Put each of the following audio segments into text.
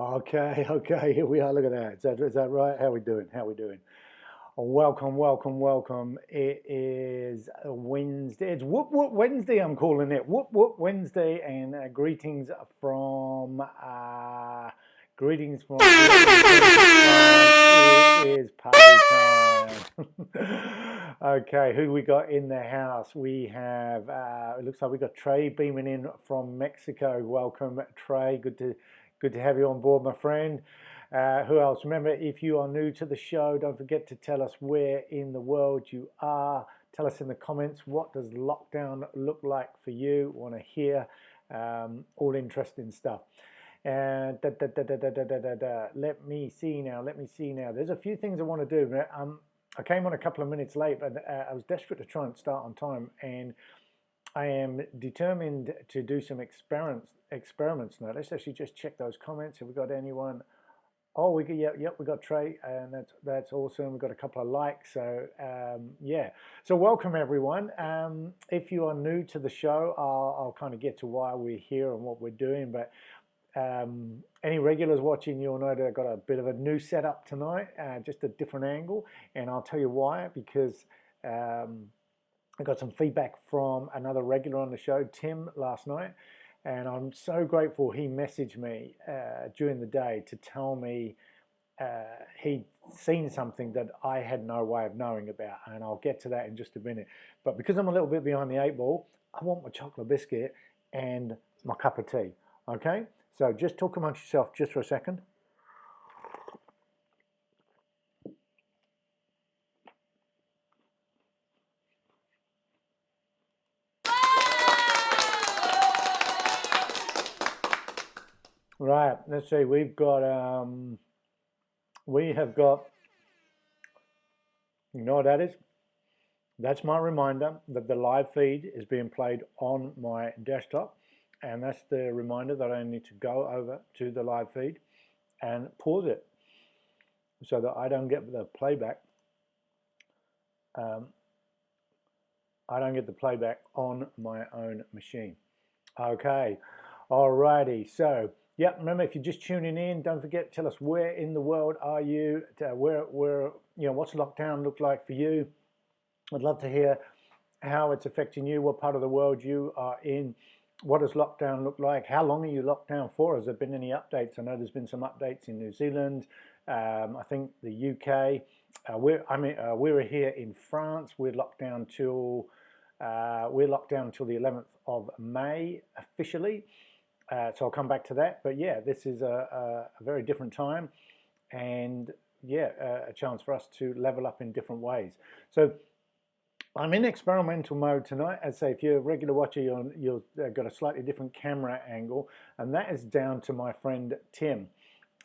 Okay, here we are. Look at that. Is that right? How we doing? How we doing? Welcome. It is a Wednesday. It's Whoop Whoop Wednesday. I'm calling it Whoop Whoop Wednesday, and greetings from France. It is party time. Okay, who we got in the house? We have. It looks like we got Trey beaming in from Mexico. Welcome, Trey. Good to have you on board, my friend. Who else? Remember, if you are new to the show, don't forget to tell us where in the world you are. Tell us in the comments, what does lockdown look like for you? Want to hear all interesting stuff. And let me see now. There's a few things I want to do. I came on a couple of minutes late, but I was desperate to try and start on time, and I am determined to do some experiments now. Let's actually just check those comments. Have we got anyone? Oh, we got Trey, and that's awesome. We've got a couple of likes, so yeah. So welcome everyone. If you are new to the show, I'll kind of get to why we're here and what we're doing. But any regulars watching, you'll know that I've got a bit of a new setup tonight, just a different angle, and I'll tell you why. Because I got some feedback from another regular on the show, Tim, last night. And I'm so grateful he messaged me during the day to tell me he'd seen something that I had no way of knowing about. And I'll get to that in just a minute. But because I'm a little bit behind the eight ball, I want my chocolate biscuit and my cup of tea. Okay? So just talk amongst yourself just for a second. Right, let's see. We have got, you know what that is? That's my reminder that the live feed is being played on my desktop, and that's the reminder that I need to go over to the live feed and pause it so that I don't get the playback. I don't get the playback on my own machine. Okay, alrighty. So, yeah, remember, if you're just tuning in, don't forget, tell us where in the world are you, what's lockdown look like for you. I'd love to hear how it's affecting you, what part of the world you are in. What does lockdown look like? How long are you locked down for? Has there been any updates? I know there's been some updates in New Zealand, I think the UK. We're here in France. We're locked down till the 11th of May officially. So I'll come back to that. But yeah, this is a very different time, and yeah, a chance for us to level up in different ways. So I'm in experimental mode tonight. As I say, if you're a regular watcher, you'll got a slightly different camera angle, and that is down to my friend Tim,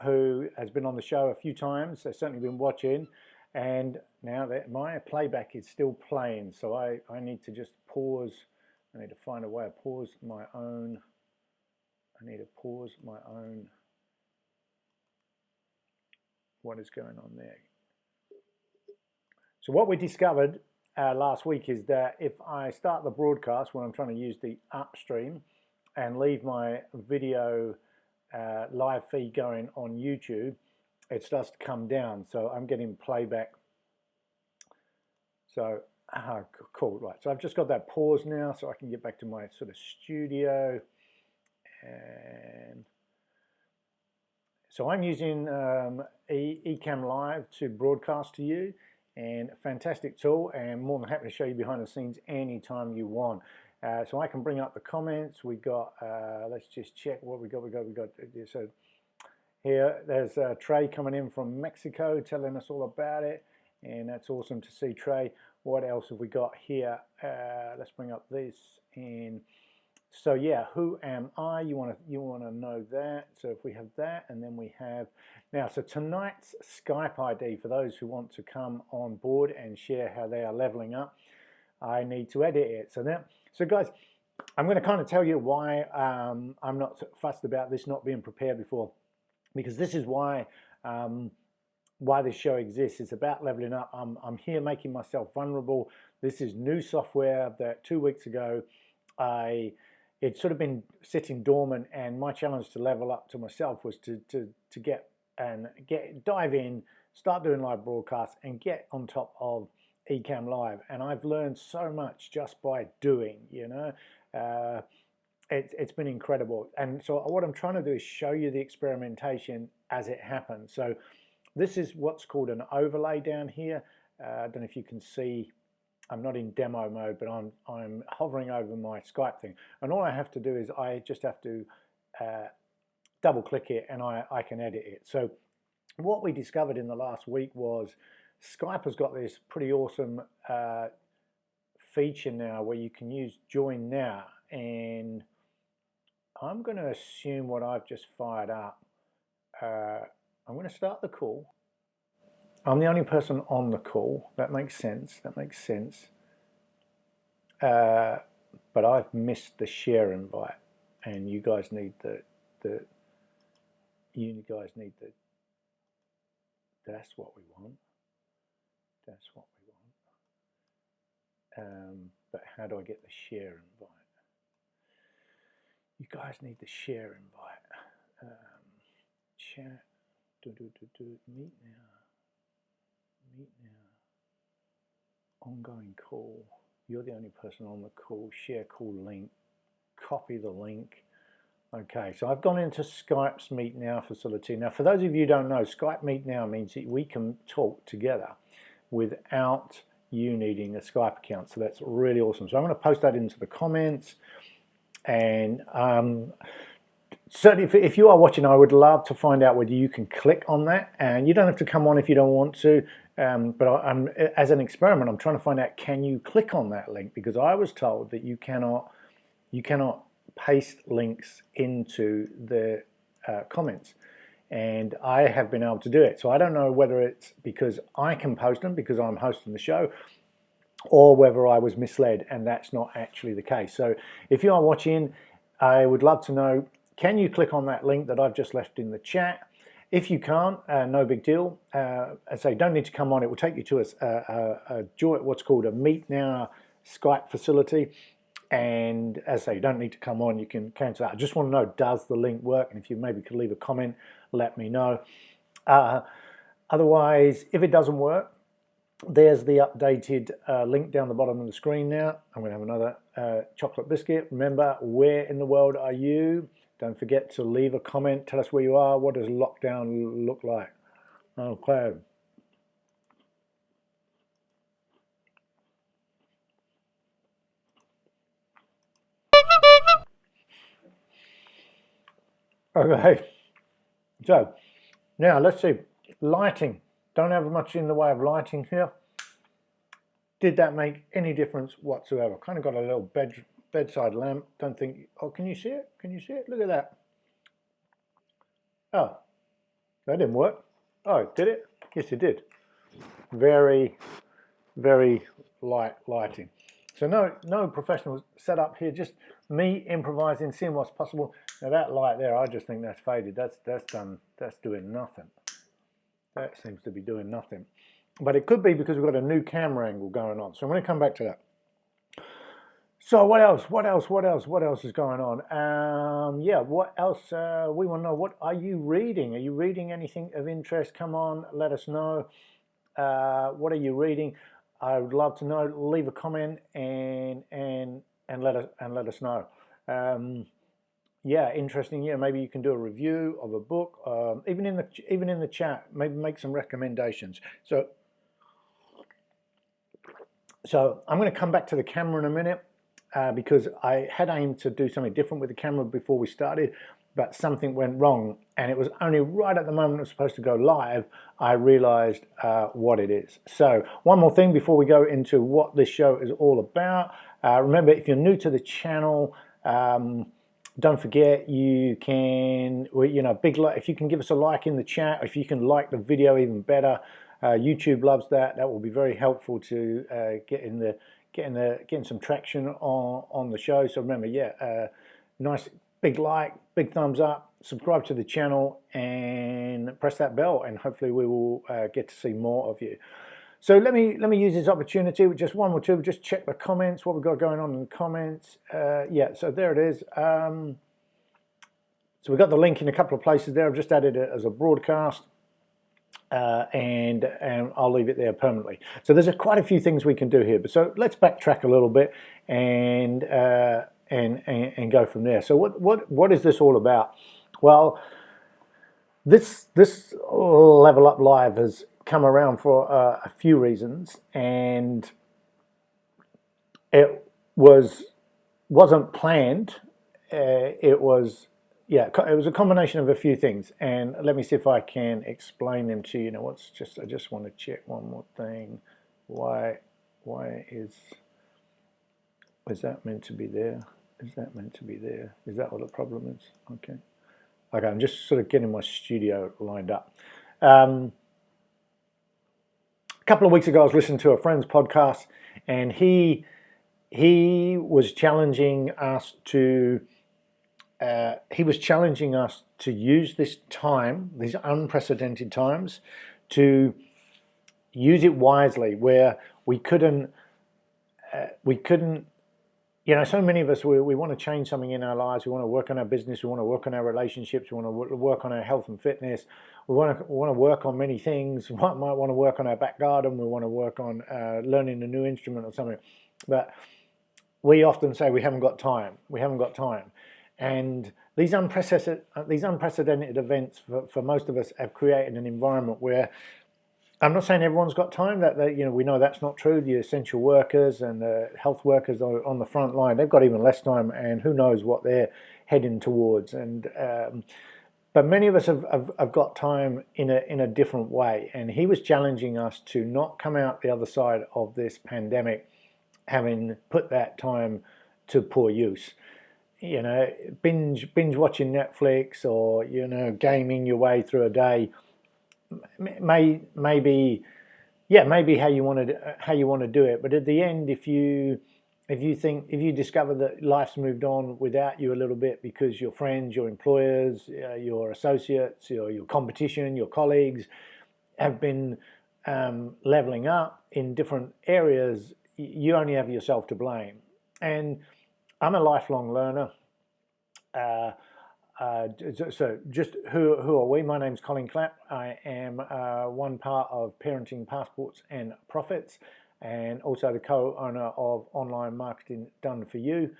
who has been on the show a few times. Has certainly been watching, and now that my playback is still playing, so I need to just pause. I need to find a way to pause my own. What is going on there? So what we discovered last week is that if I start the broadcast when I'm trying to use the upstream and leave my video live feed going on YouTube, it starts to come down. So I'm getting playback. So, cool, right. So I've just got that pause now so I can get back to my sort of studio. And so I'm using Ecamm Live to broadcast to you, and a fantastic tool, and more than happy to show you behind the scenes anytime you want. So I can bring up the comments. We got, let's just check what we got. So here, there's Trey coming in from Mexico telling us all about it, and that's awesome to see, Trey. What else have we got here? Let's bring up this. And so yeah, who am I? You want to know that. So if we have that, and then we have now. So tonight's Skype ID for those who want to come on board and share how they are leveling up. I need to edit it. So guys, I'm going to kind of tell you why I'm not fussed about this not being prepared before, because this is why this show exists. It's about leveling up. I'm here making myself vulnerable. This is new software that 2 weeks ago I it's sort of been sitting dormant, and my challenge to level up to myself was to dive in, start doing live broadcasts, and get on top of Ecamm Live. And I've learned so much just by doing. It's been incredible. And so what I'm trying to do is show you the experimentation as it happens. So this is what's called an overlay down here. I don't know if you can see. I'm not in demo mode, but I'm hovering over my Skype thing, and all I have to do is I just have to double click it, and I can edit it. So what we discovered in the last week was Skype has got this pretty awesome feature now where you can use join now, and I'm going to assume what I've just fired up. I'm going to start the call. I'm the only person on the call. That makes sense. That makes sense. But I've missed the share invite, and you guys need that's what we want. That's what we want. But how do I get the share invite? You guys need the share invite. Chat. Meet now. Meet now. Ongoing call. You're the only person on the call. Share call link. Copy the link. Okay, so I've gone into Skype's Meet Now facility. Now, for those of you who don't know, Skype Meet Now means that we can talk together without you needing a Skype account. So that's really awesome. So I'm going to post that into the comments. And certainly, if you are watching, I would love to find out whether you can click on that. And you don't have to come on if you don't want to. But as an experiment, I'm trying to find out, can you click on that link? Because I was told that you cannot paste links into the comments. And I have been able to do it. So I don't know whether it's because I can post them because I'm hosting the show, or whether I was misled and that's not actually the case. So if you are watching, I would love to know, can you click on that link that I've just left in the chat? If you can't, no big deal. I say, don't need to come on. It will take you to what's called a Meet Now Skype facility. And as I say, you don't need to come on. You can cancel out. I just want to know, does the link work? And if you maybe could leave a comment, let me know. Otherwise, if it doesn't work, there's the updated link down the bottom of the screen now. I'm going to have another chocolate biscuit. Remember, where in the world are you? Don't forget to leave a comment. Tell us where you are. What does lockdown look like? Okay. Okay. So now let's see. Lighting. Don't have much in the way of lighting here. Did that make any difference whatsoever? Kind of got a little bedside lamp. Don't think. Oh, can you see it? Can you see it? Look at that. Oh, that didn't work. Oh, did it? Yes, it did. Very, very light lighting. So no professional setup here. Just me improvising, seeing what's possible. Now that light there, I just think that's faded. That's done. That's doing nothing. That seems to be doing nothing. But it could be because we've got a new camera angle going on. So I'm going to come back to that. So what else? What else is going on? Yeah, what else? We want to know, what are you reading? Are you reading anything of interest? Come on, let us know. What are you reading? I would love to know. Leave a comment and let us know. Yeah, interesting. Yeah, maybe you can do a review of a book. Even in the chat, maybe make some recommendations. So I'm going to come back to the camera in a minute because I had aimed to do something different with the camera before we started, but something went wrong, and it was only right at the moment it was supposed to go live I realized what it is. So one more thing before we go into what this show is all about. Remember, if you're new to the channel, don't forget you can, big like, if you can give us a like in the chat, if you can like the video, even better. YouTube loves that. That will be very helpful to getting some traction on the show. So remember, yeah, nice big like, big thumbs up, subscribe to the channel, and press that bell, and hopefully we will get to see more of you. So let me use this opportunity with just one or two. Just check the comments. What we've got going on in the comments. Yeah, so there it is. So we've got the link in a couple of places there. I've just added it as a broadcast. And I'll leave it there permanently. So there's quite a few things we can do here. But so let's backtrack a little bit and go from there. So what is this all about? Well, this Level Up Live has come around for a few reasons, and it wasn't planned. It was a combination of a few things, and let me see if I can explain them to you. Now, I just want to check one more thing. Why is that meant to be there? Is that meant to be there? Is that what the problem is? Okay, I'm just sort of getting my studio lined up. A couple of weeks ago, I was listening to a friend's podcast, and he was challenging us to. He was challenging us to use this time, these unprecedented times, to use it wisely, where we couldn't, so many of us, we want to change something in our lives. We want to work on our business. We want to work on our relationships. We want to work on our health and fitness. We want to work on many things. We might want to work on our back garden. We want to work on learning a new instrument or something. But we often say we haven't got time. We haven't got time. And these unprecedented events for most of us have created an environment where, I'm not saying everyone's got time. That we know that's not true. The essential workers and the health workers on the front line, they've got even less time, and who knows what they're heading towards. And but many of us have got time in a different way. And he was challenging us to not come out the other side of this pandemic having put that time to poor use. Binge watching Netflix, or gaming your way through a day, maybe how you want to do it. But at the end, if you discover that life's moved on without you a little bit, because your friends, your employers, your associates, your competition, your colleagues have been leveling up in different areas, you only have yourself to blame. And I'm a lifelong learner. So just who are we? My name's Colin Clapp. I am one part of Parenting Passports and Profits, and also the co-owner of Online Marketing Done For You.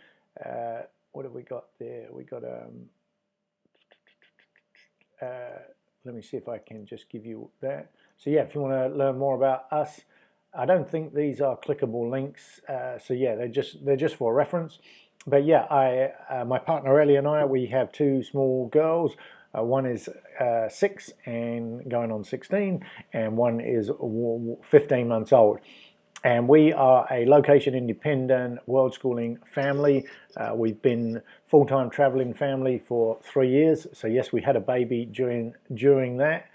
What have we got there? We got let me see if I can just give you that. So yeah, if you want to learn more about us, I don't think these are clickable links. So yeah, they're just for reference. But yeah, my partner Ellie and I, we have two small girls. One is 6 and going on 16, and one is 15 months old. And we are a location-independent, world-schooling family. We've been full-time traveling family for 3 years. So yes, we had a baby during that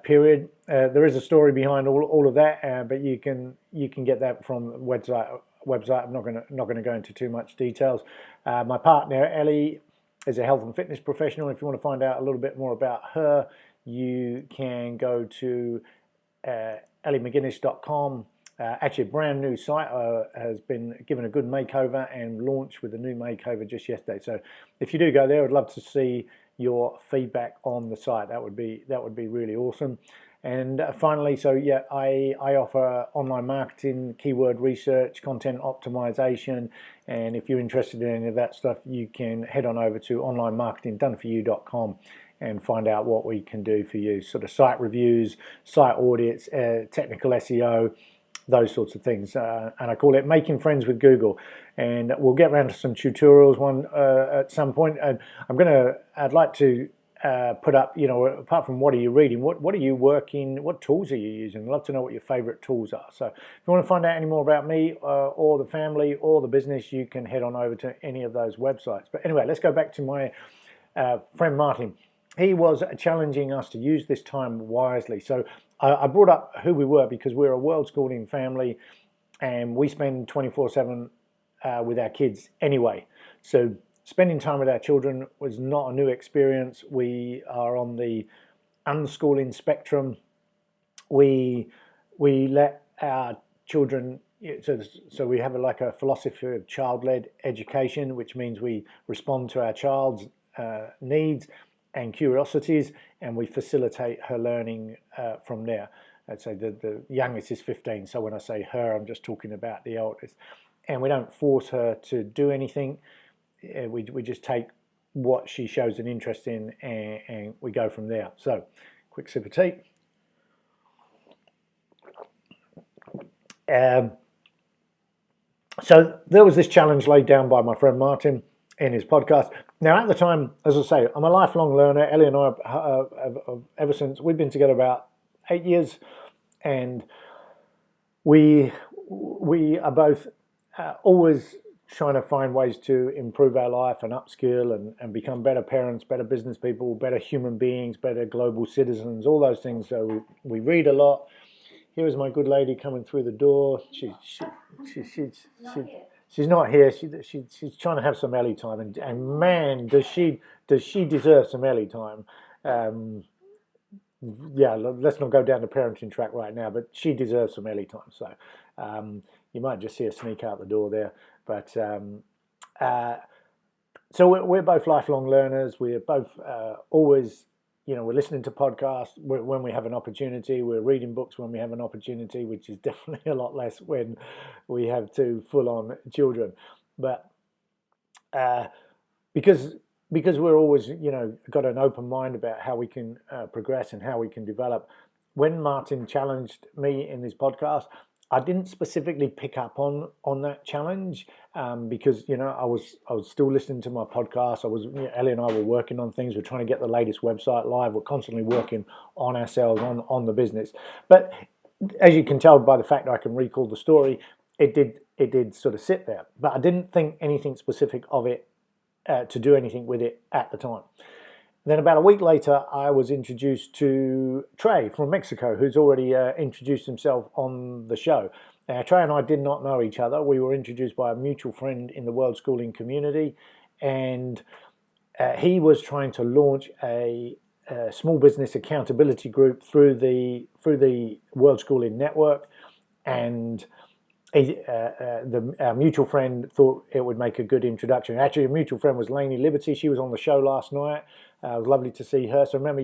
period. There is a story behind all of that, but you can get that from the website. I'm not going to go into too much details. My partner Ellie is a health and fitness professional. If you want to find out a little bit more about her, you can go to elliemcguinness.com. Actually, a brand new site has been given a good makeover and launched with a new makeover just yesterday. So if you do go there, I'd love to see your feedback on the site. That would be really awesome. And finally, so yeah, I offer online marketing, keyword research, content optimization, and if you're interested in any of that stuff, you can head on over to onlinemarketingdoneforyou.com and find out what we can do for you. Sort of site reviews, site audits, technical SEO, those sorts of things. And I call it making friends with Google. And we'll get around to some tutorials at some point. And I'd like to put up, apart from what are you reading, what are you working, what tools are you using? I'd love to know what your favorite tools are. So if you want to find out any more about me or the family or the business, you can head on over to any of those websites. But anyway, let's go back to my friend Martin. He was challenging us to use this time wisely. So I brought up who we were because we're a world schooling family and we spend 24/7 with our kids anyway. So spending time with our children was not a new experience. We are on the unschooling spectrum. We we let our children, so we have like a philosophy of child-led education, which means we respond to our child's needs and curiosities, and we facilitate her learning from there. I'd say the youngest is 15, so when I say her, I'm just talking about the eldest. And we don't force her to do anything. We just take what she shows an interest in, and we go from there. So, quick sip of tea. So there was this challenge laid down by my friend Martin in his podcast. Now, at the time, as I say, I'm a lifelong learner. Ellie and I have ever since we've been together about 8 years, and we are both always trying to find ways to improve our life and upskill and become better parents, better business people, better human beings, better global citizens, all those things. So we read a lot. Here is my good lady coming through the door. She's not here. She's trying to have some Ellie time, and man, does she deserve some Ellie time. Yeah, let's not go down the parenting track right now, but she deserves some Ellie time. So you might just see her sneak out the door there. But so we're both lifelong learners. We're both always, we're listening to podcasts when we have an opportunity. We're reading books when we have an opportunity, which is definitely a lot less when we have two full-on children. But because we're always, got an open mind about how we can progress and how we can develop. When Martin challenged me in this podcast, I didn't specifically pick up on that challenge because I was still listening to my podcast. Ellie and I were working on things. We're trying to get the latest website live. We're constantly working on ourselves, on the business. But as you can tell by the fact that I can recall the story, it did sort of sit there. But I didn't think anything specific of it to do anything with it at the time. Then about a week later, I was introduced to Trey from Mexico, who's already introduced himself on the show. Now, Trey and I did not know each other. We were introduced by a mutual friend in the world schooling community, and he was trying to launch a small business accountability group through the World Schooling Network, and our mutual friend thought it would make a good introduction. Actually, a mutual friend was Lainey Liberty. She was on the show last night. It was lovely to see her. So remember,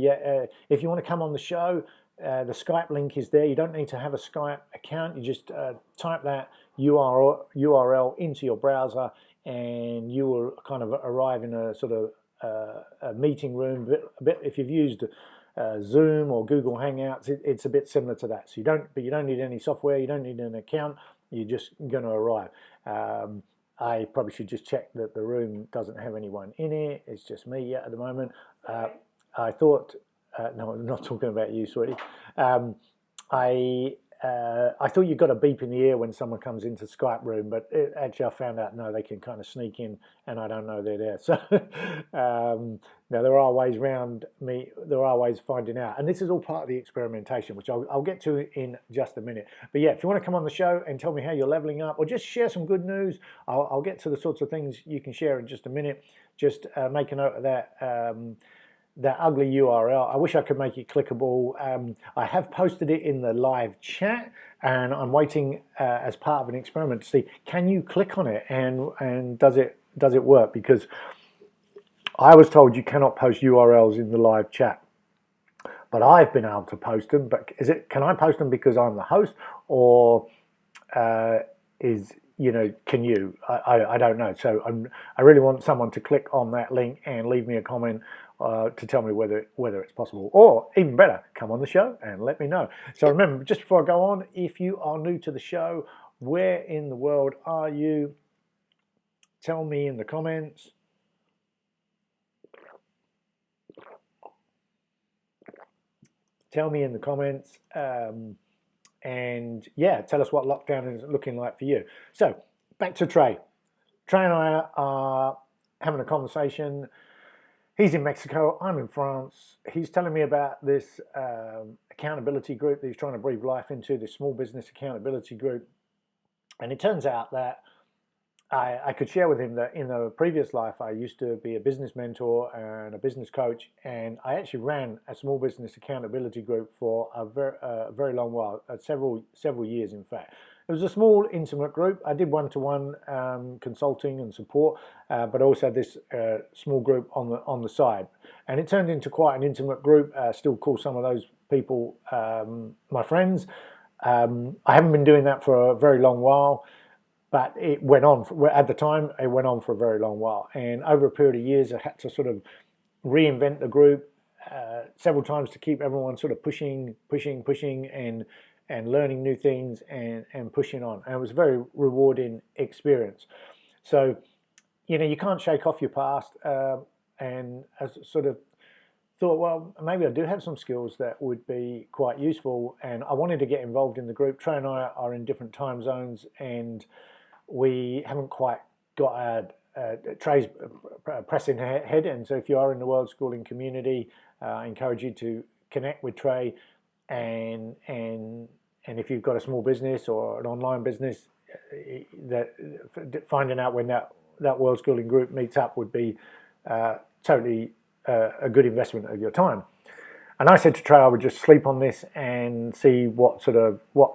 if you want to come on the show, the Skype link is there. You don't need to have a Skype account. You just type that URL into your browser, and you will kind of arrive in a sort of a meeting room. A bit if you've used Zoom or Google Hangouts, it's a bit similar to that. So you don't need any software. You don't need an account. You're just going to arrive. I probably should just check that the room doesn't have anyone in it. It's just me at the moment. I thought, no, I'm not talking about you, sweetie. I thought you got a beep in the ear when someone comes into Skype room, but actually I found out, no, they can kind of sneak in and I don't know they're there. So now there are ways around me, there are ways of finding out. And this is all part of the experimentation, which I'll get to in just a minute. But yeah, if you want to come on the show and tell me how you're leveling up or just share some good news, I'll get to the sorts of things you can share in just a minute. Just make a note of that ugly URL. I wish I could make it clickable. I have posted it in the live chat, and I'm waiting as part of an experiment to see, can you click on it and does it work? Because I was told you cannot post URLs in the live chat, but I've been able to post them. But can I post them because I'm the host, or can you? I don't know. So I really want someone to click on that link and leave me a comment to tell me whether it's possible, or even better, come on the show and let me know. So remember, just before I go on, if you are new to the show, where in the world are you? Tell me in the comments. Tell me in the comments, and yeah, tell us what lockdown is looking like for you. So back to Trey. Trey and I are having a conversation. He's in Mexico, I'm in France. He's telling me about this accountability group that he's trying to breathe life into, this small business accountability group. And it turns out that I could share with him that in a previous life, I used to be a business mentor and a business coach, and I actually ran a small business accountability group for a very long while, several years, in fact. It was a small, intimate group. I did one-to-one consulting and support, but also this small group on the side, and it turned into quite an intimate group. Still call some of those people my friends. I haven't been doing that for a very long while. But it went on, at the time, it went on for a very long while. And over a period of years, I had to sort of reinvent the group several times to keep everyone sort of pushing, and learning new things and pushing on. And it was a very rewarding experience. So, you can't shake off your past. And I sort of thought, well, maybe I do have some skills that would be quite useful. And I wanted to get involved in the group. Trey and I are in different time zones, and we haven't quite got Trey's pressing ahead, and so if you are in the world schooling community, I encourage you to connect with Trey, and if you've got a small business or an online business, that finding out when that world schooling group meets up would be totally a good investment of your time. And I said to Trey I would just sleep on this and see what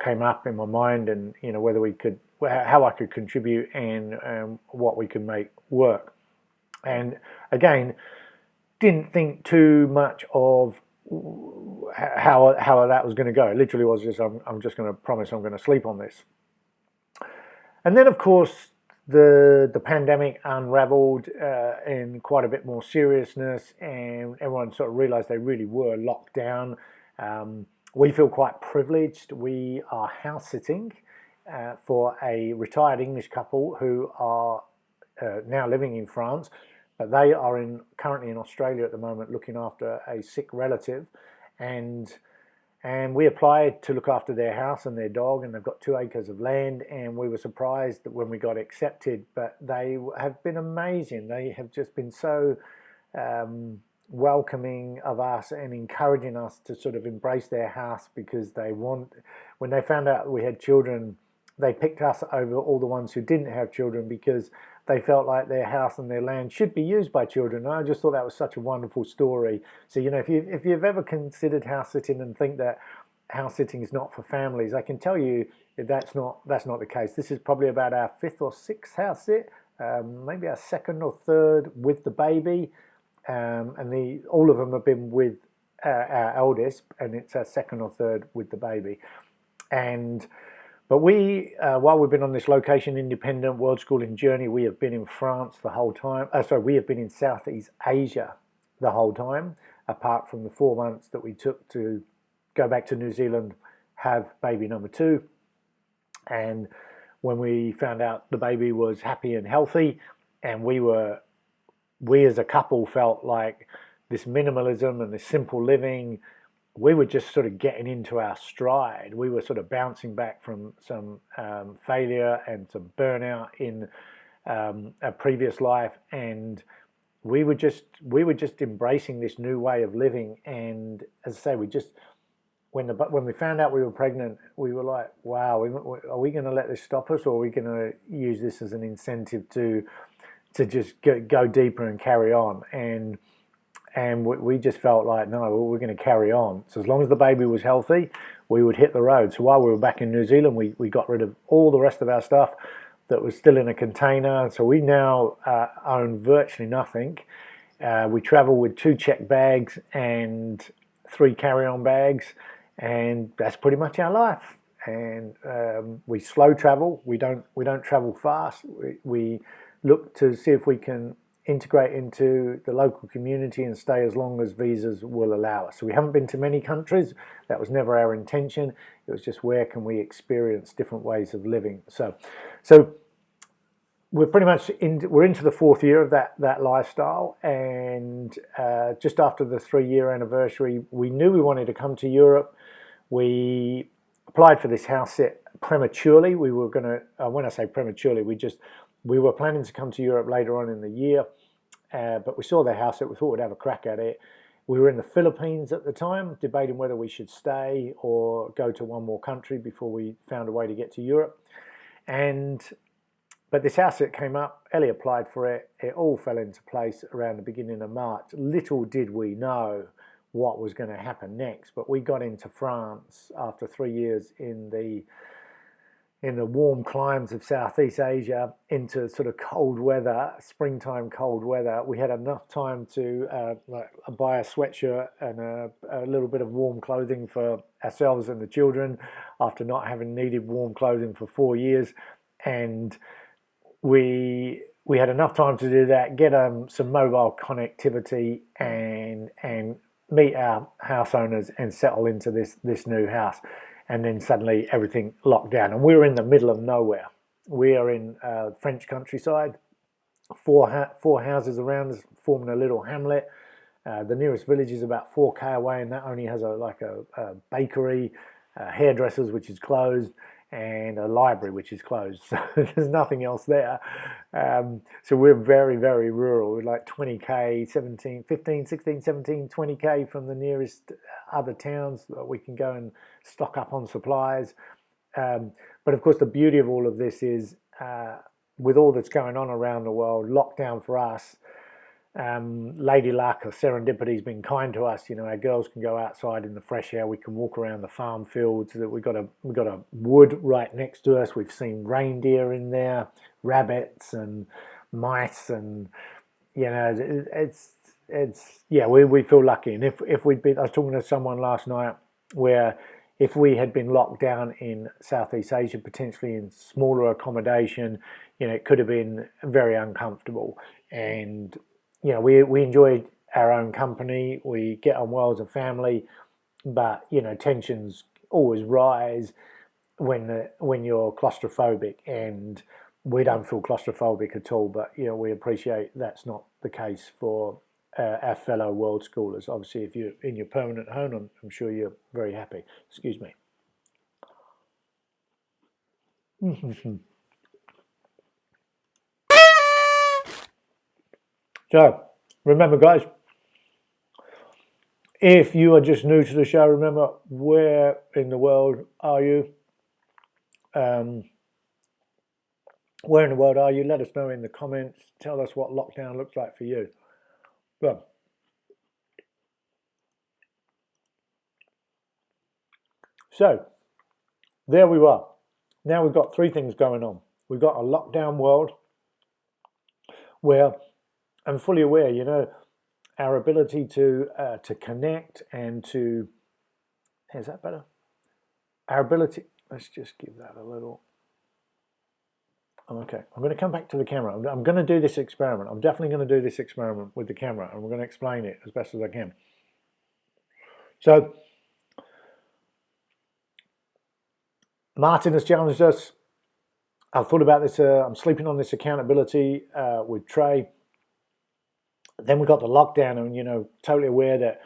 came up in my mind, and whether we could, how I could contribute, and what we could make work. And again, didn't think too much of how that was going to go. It literally was just, I'm just going to promise I'm going to sleep on this. And then, of course, the pandemic unraveled in quite a bit more seriousness, and everyone sort of realized they really were locked down. We feel quite privileged. We are house sitting for a retired English couple who are now living in France, but they are currently in Australia at the moment looking after a sick relative, and we applied to look after their house and their dog, and they've got 2 acres of land, and we were surprised when we got accepted, but they have been amazing. They have just been so welcoming of us and encouraging us to sort of embrace their house, because when they found out we had children, they picked us over all the ones who didn't have children, because they felt like their house and their land should be used by children. And I just thought that was such a wonderful story. So, if you've ever considered house sitting and think that house sitting is not for families, I can tell you that's not the case. This is probably about our 5th or 6th house sit, maybe our 2nd or 3rd with the baby, and all of them have been with our eldest, and it's our 2nd or 3rd with the baby. But we, while we've been on this location independent world schooling journey, we have been in France the whole time. We have been in Southeast Asia the whole time, apart from the 4 months that we took to go back to New Zealand, have baby number 2. And when we found out the baby was happy and healthy, and we as a couple felt like this minimalism and this simple living, we were just sort of getting into our stride. We were sort of bouncing back from some failure and some burnout in a previous life, and we were just embracing this new way of living. And as I say, when we found out we were pregnant, we were like, wow, are we going to let this stop us, or are we going to use this as an incentive to just go deeper and carry on? And we just felt like, no, we're going to carry on. So as long as the baby was healthy, we would hit the road. So while we were back in New Zealand, we got rid of all the rest of our stuff that was still in a container. So we now own virtually nothing. We travel with 2 check bags and 3 carry-on bags, and that's pretty much our life. And we slow travel. We don't travel fast. We look to see if we can integrate into the local community and stay as long as visas will allow us. So we haven't been to many countries. That was never our intention. It was just, where can we experience different ways of living? So we're pretty much we're into the 4th year of that lifestyle, and just after the 3-year anniversary, we knew we wanted to come to Europe. We applied for this house sit prematurely. We were going to, when I say prematurely, we were planning to come to Europe later on in the year, but we saw the house sit. We thought we'd have a crack at it. We were in the Philippines at the time, debating whether we should stay or go to one more country before we found a way to get to Europe. And But this house that came up, Ellie applied for it. It all fell into place around the beginning of March. Little did we know what was going to happen next. But we got into France after 3 years in the warm climes of Southeast Asia, into sort of cold weather, springtime cold weather. We had enough time to buy a sweatshirt and a little bit of warm clothing for ourselves and the children after not having needed warm clothing for 4 years. And we had enough time to do that, get some mobile connectivity, and meet our house owners and settle into this new house. And then suddenly everything locked down, and we were in the middle of nowhere. We are in French countryside, four houses around us forming a little hamlet. The nearest village is about 4k away, and that only has a bakery, hairdressers, which is closed, and a library, which is closed. So there's nothing else there. So we're very, very rural. We're like 20k, 15, 16, 17, 20k from the nearest other towns that we can go and stock up on supplies. But of course, the beauty of all of this is, with all that's going on around the world, lockdown for us, lady luck or serendipity has been kind to us. You know, our girls can go outside in the fresh air. We can walk around the farm fields. That we've got a wood right next to us. We've seen reindeer in there, rabbits and mice, and you know, we feel lucky. And if we'd been, I was talking to someone last night where if we had been locked down in Southeast Asia, potentially in smaller accommodation, you know, it could have been very uncomfortable. And you know, we enjoy our own company. We get on well as a family, but you know, tensions always rise when you're claustrophobic, and we don't feel claustrophobic at all. But you know, we appreciate that's not the case for our fellow world schoolers. Obviously, if you're in your permanent home, I'm sure you're very happy. Excuse me. So, remember, guys, if you are just new to the show, remember, where in the world are you? Where in the world are you? Let us know in the comments. Tell us what lockdown looks like for you. Well, so there we are. Now we've got three things going on. We've got a lockdown world where I'm fully aware, you know, our ability to connect and to, is that better? Our ability, let's just give that a little. Okay, I'm going to come back to the camera. I'm going to do this experiment. I'm definitely going to do this experiment with the camera, and we're going to explain it as best as I can. So, Martin has challenged us. I've thought about this. I'm sleeping on this accountability with Trey. Then we got the lockdown, and you know, totally aware that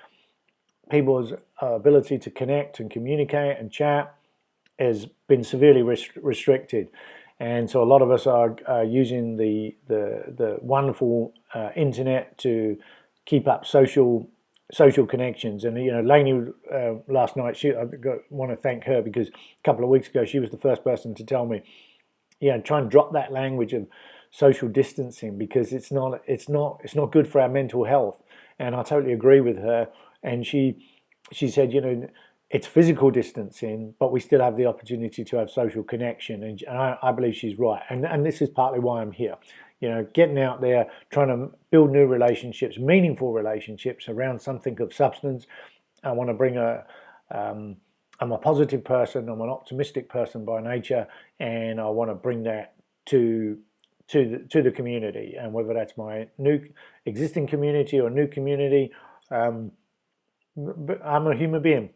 people's ability to connect and communicate and chat has been severely restricted, and so a lot of us are using the wonderful internet to keep up social connections. And you know, Lainey last night, I want to thank her, because a couple of weeks ago she was the first person to tell me, you know, try and drop that language of social distancing, because it's not good for our mental health. And I totally agree with her. And she said, you know, it's physical distancing, but we still have the opportunity to have social connection. And I believe she's right. And this is partly why I'm here. You know, getting out there, trying to build new relationships, meaningful relationships around something of substance. I want to bring I'm a positive person. I'm an optimistic person by nature, and I want to bring that to the community. And whether that's my new existing community or new community, but I'm a human being,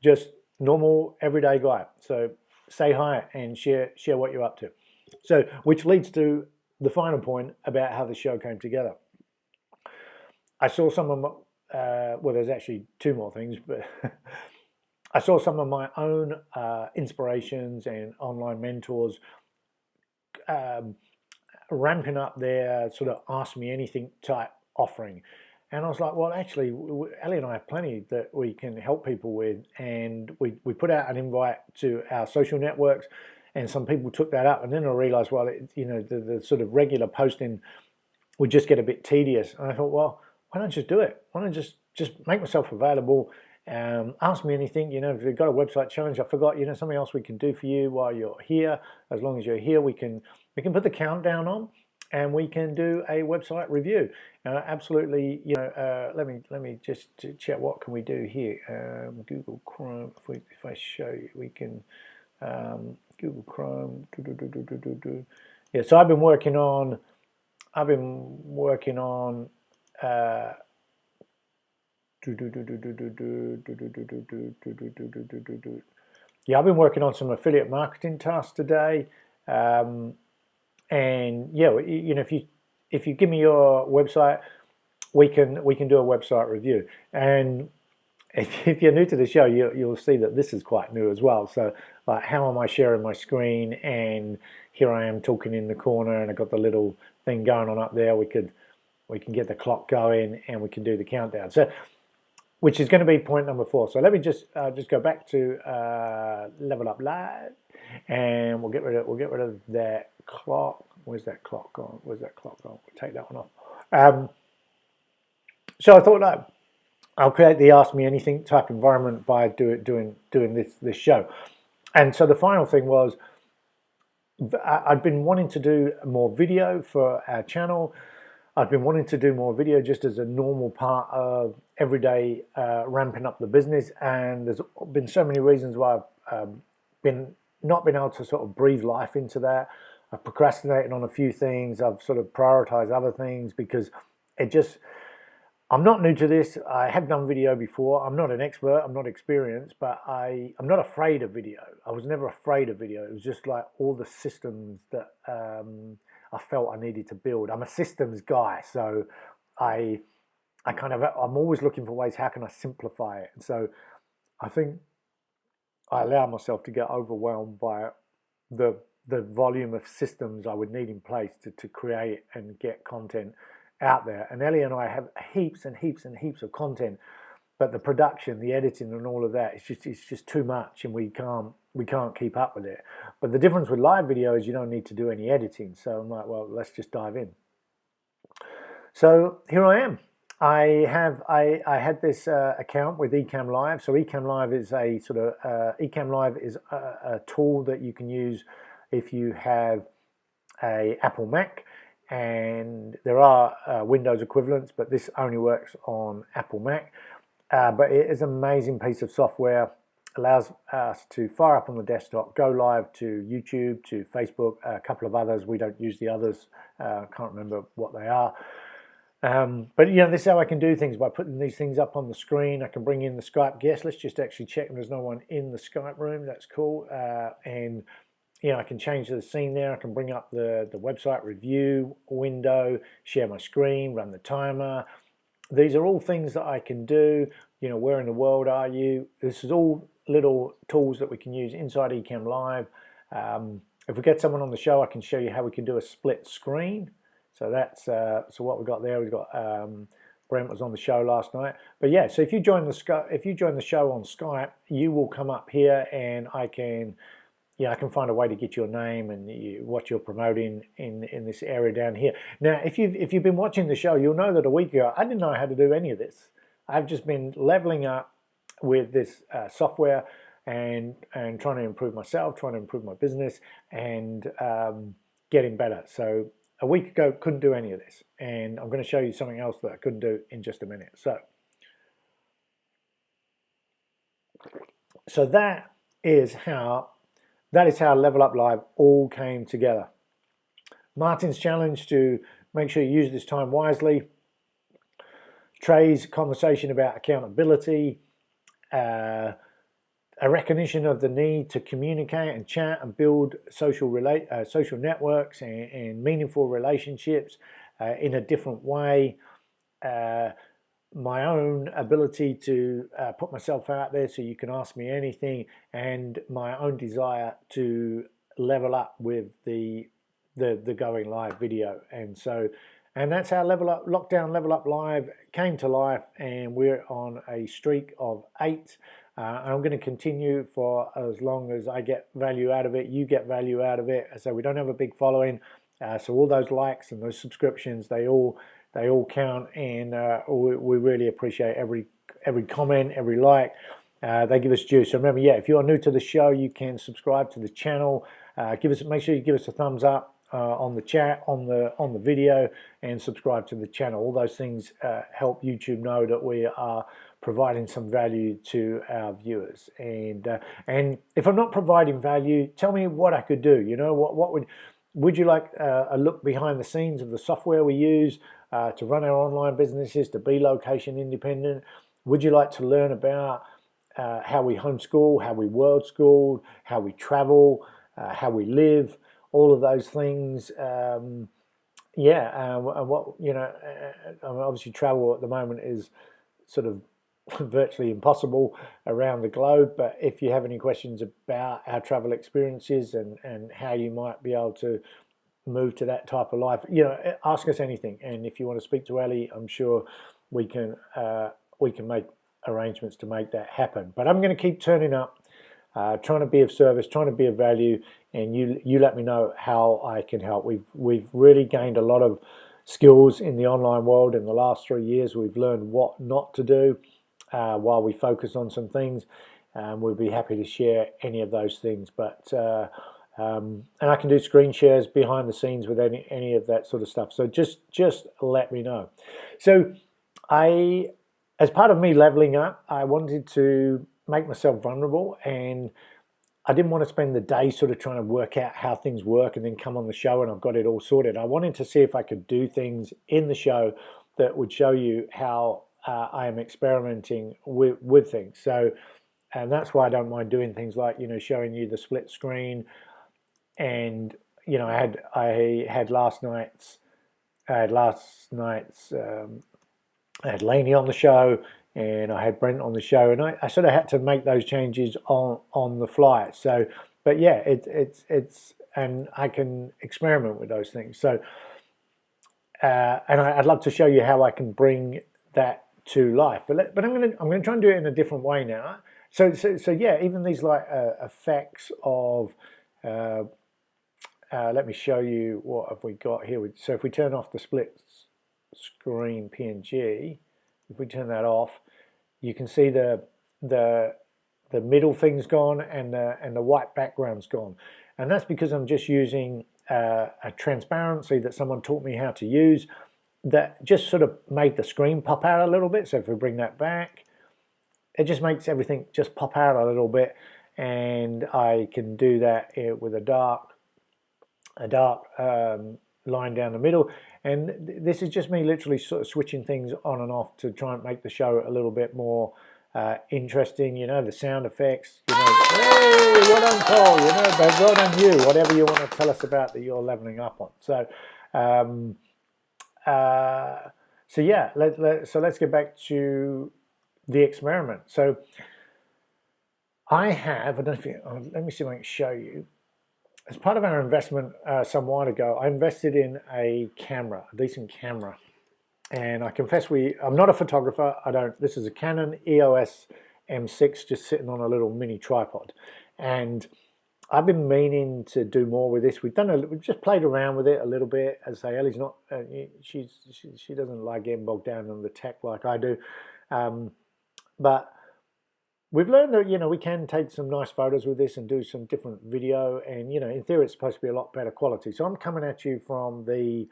just normal everyday guy. So say hi and share what you're up to. So, which leads to the final point about how the show came together. I saw some of my, well, there's actually two more things, but I saw some of my own inspirations and online mentors ramping up their sort of ask me anything type offering. And I was like, well, actually, Ellie and I have plenty that we can help people with. And we put out an invite to our social networks, and some people took that up, and then I realized, well, the sort of regular posting would just get a bit tedious. And I thought, well, why don't I just do it? Why don't I just make myself available? Ask me anything. If you've got a website challenge, I forgot, something else we can do for you while you're here. As long as you're here, we can put the countdown on, and we can do a website review. Absolutely, let me just check what can we do here. Google Chrome. If I show you, we can Google Chrome. Yeah, so I've been working on. Yeah, I've been working on some affiliate marketing tasks today, and yeah, if you give me your website, we can do a website review. And if you're new to the show, you'll see that this is quite new as well. So, like, how am I sharing my screen? And here I am talking in the corner, and I've got the little thing going on up there. We can get the clock going, and we can do the countdown. So, which is going to be point number 4. So let me just go back to Level Up Live, and we'll get rid of that clock. Where's that clock gone? We'll take that one off. So I thought, I'll create the Ask Me Anything type environment by doing this show. And so the final thing was, I've been wanting to do more video for our channel. I've been wanting to do more video just as a normal part of everyday ramping up the business. And there's been so many reasons why I've not been able to sort of breathe life into that. I've procrastinated on a few things. I've sort of prioritized other things because I'm not new to this. I have done video before. I'm not an expert. I'm not experienced, but I'm not afraid of video. I was never afraid of video. It was just like all the systems that I felt I needed to build. I'm a systems guy, so I'm always looking for ways. How can I simplify it? And so I think I allow myself to get overwhelmed by the volume of systems I would need in place to create and get content out there. And Ellie and I have heaps and heaps and heaps of content, but the production, the editing, and all of that, it's just too much, and we can't keep up with it. But the difference with live video is you don't need to do any editing. So I'm like, well, let's just dive in. So here I am. I had this account with Ecamm Live. So Ecamm Live is a sort of Ecamm Live is a tool that you can use if you have a Apple Mac. And there are Windows equivalents, but this only works on Apple Mac. But it is an amazing piece of software. Allows us to fire up on the desktop, go live to YouTube, to Facebook, a couple of others. We don't use the others. Can't remember what they are. But this is how I can do things by putting these things up on the screen. I can bring in the Skype guest. Let's just actually check there's no one in the Skype room. That's cool. And I can change the scene there. I can bring up the website review window, share my screen, run the timer. These are all things that I can do. Where in the world are you? This is all little tools that we can use inside Ecamm Live. If we get someone on the show, I can show you how we can do a split screen. So that's so what we've got there. We've got Brent was on the show last night. But yeah, so if you join the show on Skype, you will come up here, and I can find a way to get your name and what you're promoting in this area down here. Now, if you've been watching the show, you'll know that a week ago I didn't know how to do any of this. I've just been leveling up with this software and trying to improve myself, trying to improve my business, and getting better. So a week ago, couldn't do any of this, and I'm going to show you something else that I couldn't do in just a minute. So that is how Level Up Live all came together. Martin's challenge to make sure you use this time wisely. Trey's conversation about accountability. A recognition of the need to communicate and chat and build social networks and meaningful relationships in a different way. My own ability to put myself out there so you can ask me anything, and my own desire to level up with the going live video. And that's how Lockdown Level Up Live came to life, and we're on a streak of 8. And I'm going to continue for as long as I get value out of it, you get value out of it. So we don't have a big following, so all those likes and those subscriptions, they all count, and we really appreciate every comment, every like. They give us juice. So remember, yeah, if you are new to the show, you can subscribe to the channel. Make sure you give us a thumbs up on the chat, on the video, and subscribe to the channel. All those things help YouTube know that we are providing some value to our viewers. And if I'm not providing value, tell me what I could do. You know, what would you like a look behind the scenes of the software we use to run our online businesses, to be location independent? Would you like to learn about how we homeschool, how we world school, how we travel, how we live, all of those things? Yeah, what, you know, obviously travel at the moment is sort of virtually impossible around the globe, but if you have any questions about our travel experiences and how you might be able to move to that type of life, you know, ask us anything. And if you want to speak to Ali, I'm sure we can make arrangements to make that happen. But I'm going to keep turning up, trying to be of service, trying to be of value, and you let me know how I can help. We've really gained a lot of skills in the online world in the last 3 years. We've learned what not to do while we focus on some things. We'll be happy to share any of those things. But and I can do screen shares behind the scenes with any of that sort of stuff. So just let me know. So as part of me leveling up, I wanted to make myself vulnerable, and I didn't want to spend the day sort of trying to work out how things work and then come on the show and I've got it all sorted. I wanted to see if I could do things in the show that would show you how I am experimenting with things. So, and that's why I don't mind doing things like, you know, showing you the split screen. And, you know, I had Laney on the show, and I had Brent on the show, and I sort of had to make those changes on the fly. So, but yeah, it's and I can experiment with those things. So, and I'd love to show you how I can bring that to life. But I'm gonna try and do it in a different way now. So yeah, even these like effects of. Let me show you what have we got here. So if we turn off the split screen PNG, if we turn that off, you can see the middle thing's gone and the white background's gone, and that's because I'm just using a transparency that someone taught me how to use that just sort of made the screen pop out a little bit. So if we bring that back, it just makes everything just pop out a little bit, and I can do that with a dark line down the middle. And this is just me literally sort of switching things on and off to try and make the show a little bit more interesting. You know, the sound effects, you know, hey, well done, Cole, you know, but well done you, whatever you want to tell us about that you're leveling up on. So, so yeah, let's get back to the experiment. So I don't know if you, let me see if I can show you. As part of our investment some while ago, I invested in a decent camera. And I confess I'm not a photographer. This is a Canon EOS M6 just sitting on a little mini tripod. And I've been meaning to do more with this. We've just played around with it a little bit. As I say, Ellie's not, she doesn't like getting bogged down in the tech like I do. But we've learned that, you know, we can take some nice photos with this and do some different video, and, you know, in theory it's supposed to be a lot better quality. So I'm coming at you from the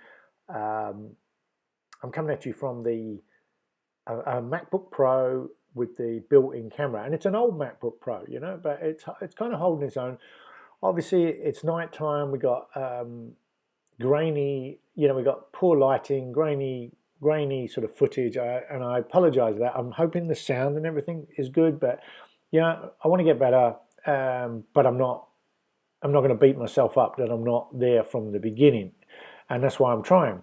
MacBook Pro with the built-in camera, and it's an old MacBook Pro, you know, but it's kind of holding its own. Obviously it's nighttime. We got grainy, you know, we got poor lighting, grainy sort of footage, and I apologize for that. I'm hoping the sound and everything is good, but yeah, I want to get better, but I'm not going to beat myself up that I'm not there from the beginning, and that's why I'm trying.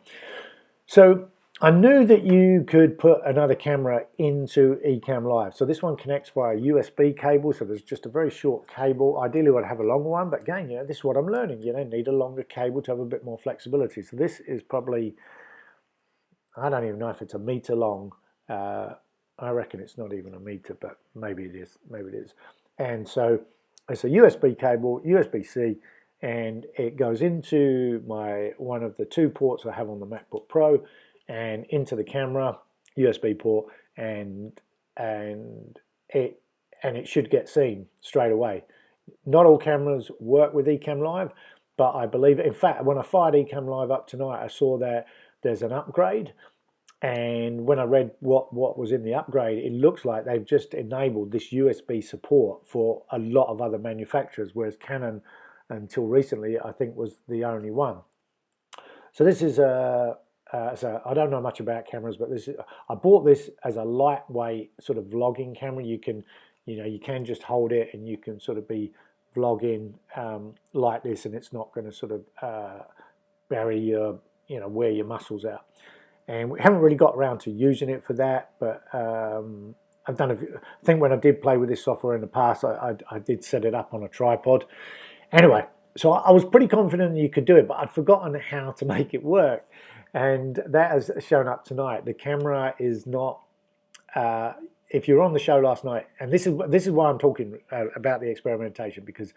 So I knew that you could put another camera into Ecamm Live. So this one connects via USB cable, so there's just a very short cable. Ideally I'd have a longer one, but again, you know, this is what I'm learning. You know, need a longer cable to have a bit more flexibility. So this is probably, I don't even know if it's a meter long I reckon it's not even a meter, but maybe it is. Maybe it is. And so it's a USB cable, USB-C, and it goes into one of the 2 ports I have on the MacBook Pro, and into the camera USB port, and it should get seen straight away. Not all cameras work with Ecamm Live, but I believe, in fact, when I fired Ecamm Live up tonight, I saw that there's an upgrade. And when I read what was in the upgrade, it looks like they've just enabled this USB support for a lot of other manufacturers, whereas Canon, until recently, I think was the only one. So this is I don't know much about cameras, but I bought this as a lightweight sort of vlogging camera. You can just hold it and you can sort of be vlogging like this, and it's not going to sort of bury your, wear your muscles out. And we haven't really got around to using it for that, but I've done I think when I did play with this software in the past, I did set it up on a tripod. Anyway, so I was pretty confident you could do it, but I'd forgotten how to make it work. And that has shown up tonight. The camera is not, if you're on the show last night, and this is why I'm talking about the experimentation, because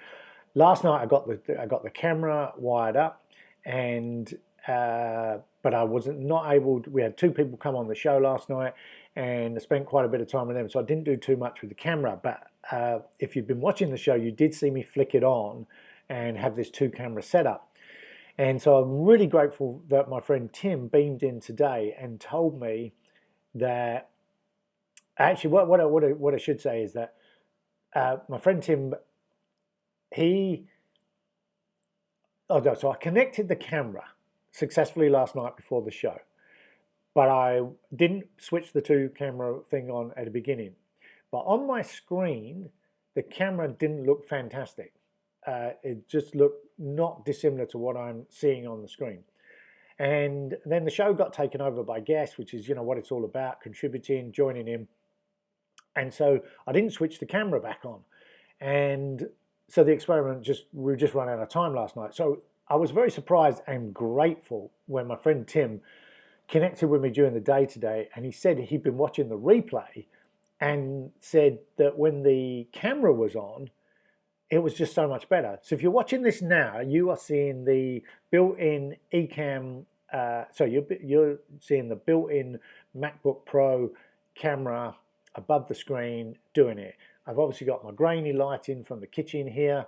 last night I got the camera wired up, and but I wasn't not able to, we had 2 people come on the show last night, and I spent quite a bit of time with them, so I didn't do too much with the camera. But if you've been watching the show, you did see me flick it on and have this 2 camera setup. And so I'm really grateful that my friend Tim beamed in today and told me that, actually what I should say is that my friend Tim, so I connected the camera successfully last night before the show, but I didn't switch the 2 camera thing on at the beginning. But on my screen, the camera didn't look fantastic. It just looked not dissimilar to what I'm seeing on the screen. And then the show got taken over by guests, which is, what it's all about, contributing, joining in. And so I didn't switch the camera back on. And so the experiment we just ran out of time last night. So I was very surprised and grateful when my friend Tim connected with me during the day today, and he said he'd been watching the replay and said that when the camera was on, it was just so much better. So if you're watching this now, you are seeing the built-in Ecamm, so you're seeing the built-in MacBook Pro camera above the screen doing it. I've obviously got my grainy lighting from the kitchen here,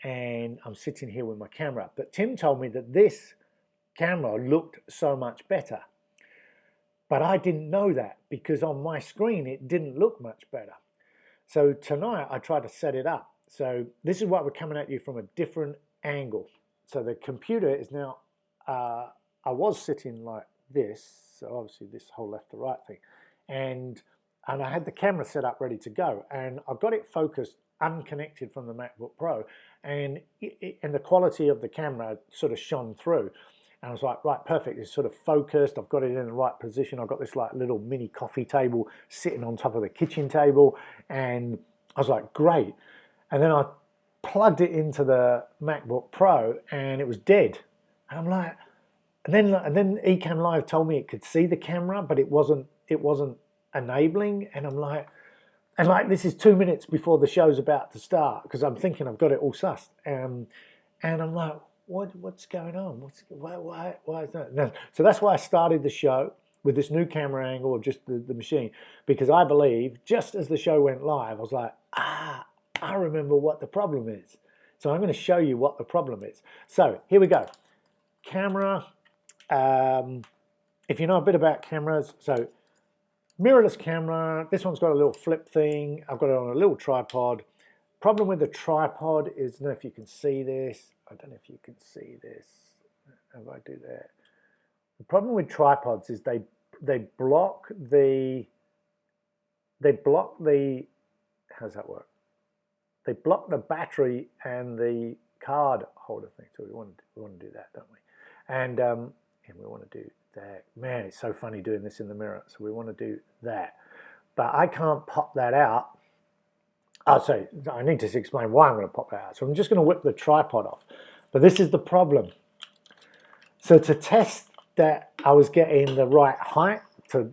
and I'm sitting here with my camera. But Tim told me that this camera looked so much better. But I didn't know that, because on my screen it didn't look much better. So tonight I tried to set it up. So this is why we're coming at you from a different angle. So the computer is now, I was sitting like this, so obviously this whole left to right thing, and I had the camera set up ready to go, and I got it focused unconnected from the MacBook Pro, and the quality of the camera sort of shone through. And I was like, right, perfect, it's sort of focused, I've got it in the right position, I've got this like little mini coffee table sitting on top of the kitchen table, and I was like, great. And then I plugged it into the MacBook Pro, and it was dead. And I'm like, and then Ecamm Live told me it could see the camera, but it wasn't enabling. And I'm like, this is 2 minutes before the show's about to start, because I'm thinking I've got it all sussed. And I'm like, what's going on? Why is that? No. So that's why I started the show with this new camera angle of just the machine, because I believe just as the show went live, I was like, I remember what the problem is. So I'm going to show you what the problem is. So here we go. Camera. If you know a bit about cameras, so mirrorless camera. This one's got a little flip thing. I've got it on a little tripod. Problem with the tripod is, I don't know if you can see this. I don't know if you can see this. How do I do that? The problem with tripods is they block the, how does that work? They block the battery and the card holder thing. So we want to do that, don't we? And we want to do that. Man, it's so funny doing this in the mirror. So we want to do that. But I can't pop that out. So I need to explain why I'm going to pop that out. So I'm just going to whip the tripod off. But this is the problem. So to test that I was getting the right height to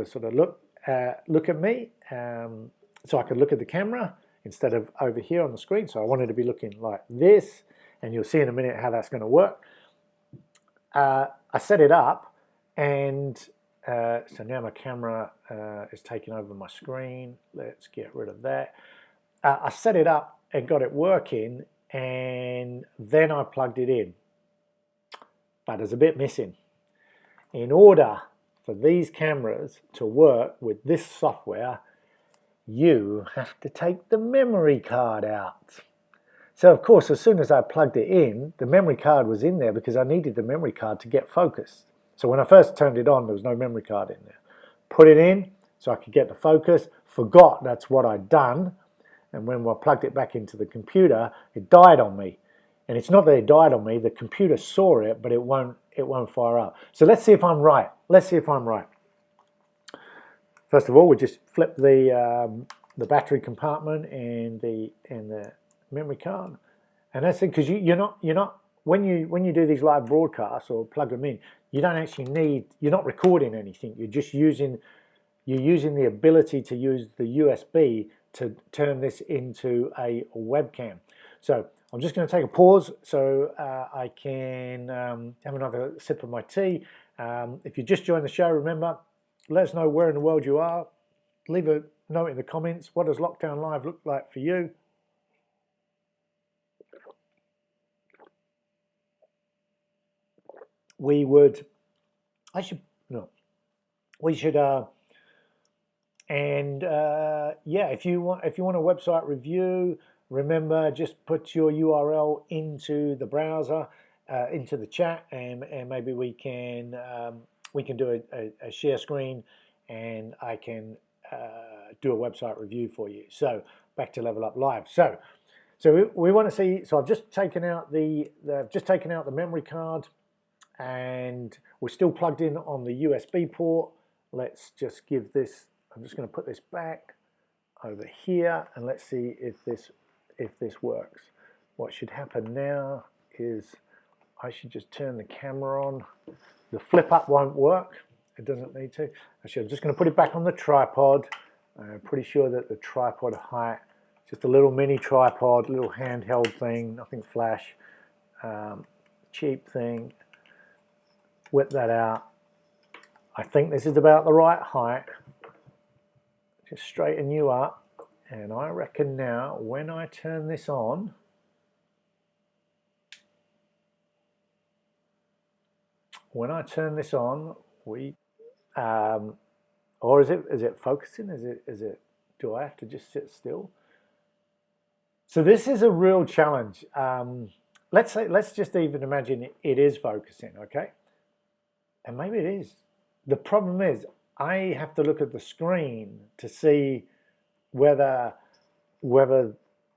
sort of look look at me, so I could look at the camera instead of over here on the screen. So I wanted to be looking like this, and you'll see in a minute how that's going to work. I set it up, and so now my camera is taking over my screen. Let's get rid of that. I set it up and got it working, and then I plugged it in. But there's a bit missing. In order for these cameras to work with this software, you have to take the memory card out. So of course, as soon as I plugged it in, the memory card was in there because I needed the memory card to get focused. So when I first turned it on, there was no memory card in there. Put it in so I could get the focus, forgot that's what I'd done, and when I plugged it back into the computer, it died on me. And it's not that it died on me, the computer saw it, but it won't fire up. So let's see if I'm right. Let's see if I'm right. First of all, we just flip the battery compartment and the memory card, and that's it. Because you're not when you do these live broadcasts or plug them in, you don't actually need. You're not recording anything. You're just using the ability to use the USB to turn this into a webcam. So I'm just going to take a pause so I can have another sip of my tea. If you just joined the show, remember, let us know where in the world you are. Leave a note in the comments. What does Lockdown Live look like for you? We should, yeah, if you want a website review, remember, just put your URL into the browser, into the chat, and maybe we can do a share screen, and I can do a website review for you. So back to Level Up Live. So we want to see. So I've just taken out the memory card, and we're still plugged in on the USB port. Let's just give this. I'm just going to put this back over here, and let's see if this works. What should happen now is I should just turn the camera on. The flip up won't work. It doesn't need to. Actually, I'm just going to put it back on the tripod. I'm pretty sure that the tripod height, just a little mini tripod, little handheld thing, nothing flash, cheap thing. Whip that out. I think this is about the right height. Just straighten you up, and I reckon now when I turn this on, we or is it focusing? Is it do I have to just sit still? So this is a real challenge. Let's just even imagine it is focusing, okay? And maybe it is. The problem is I have to look at the screen to see whether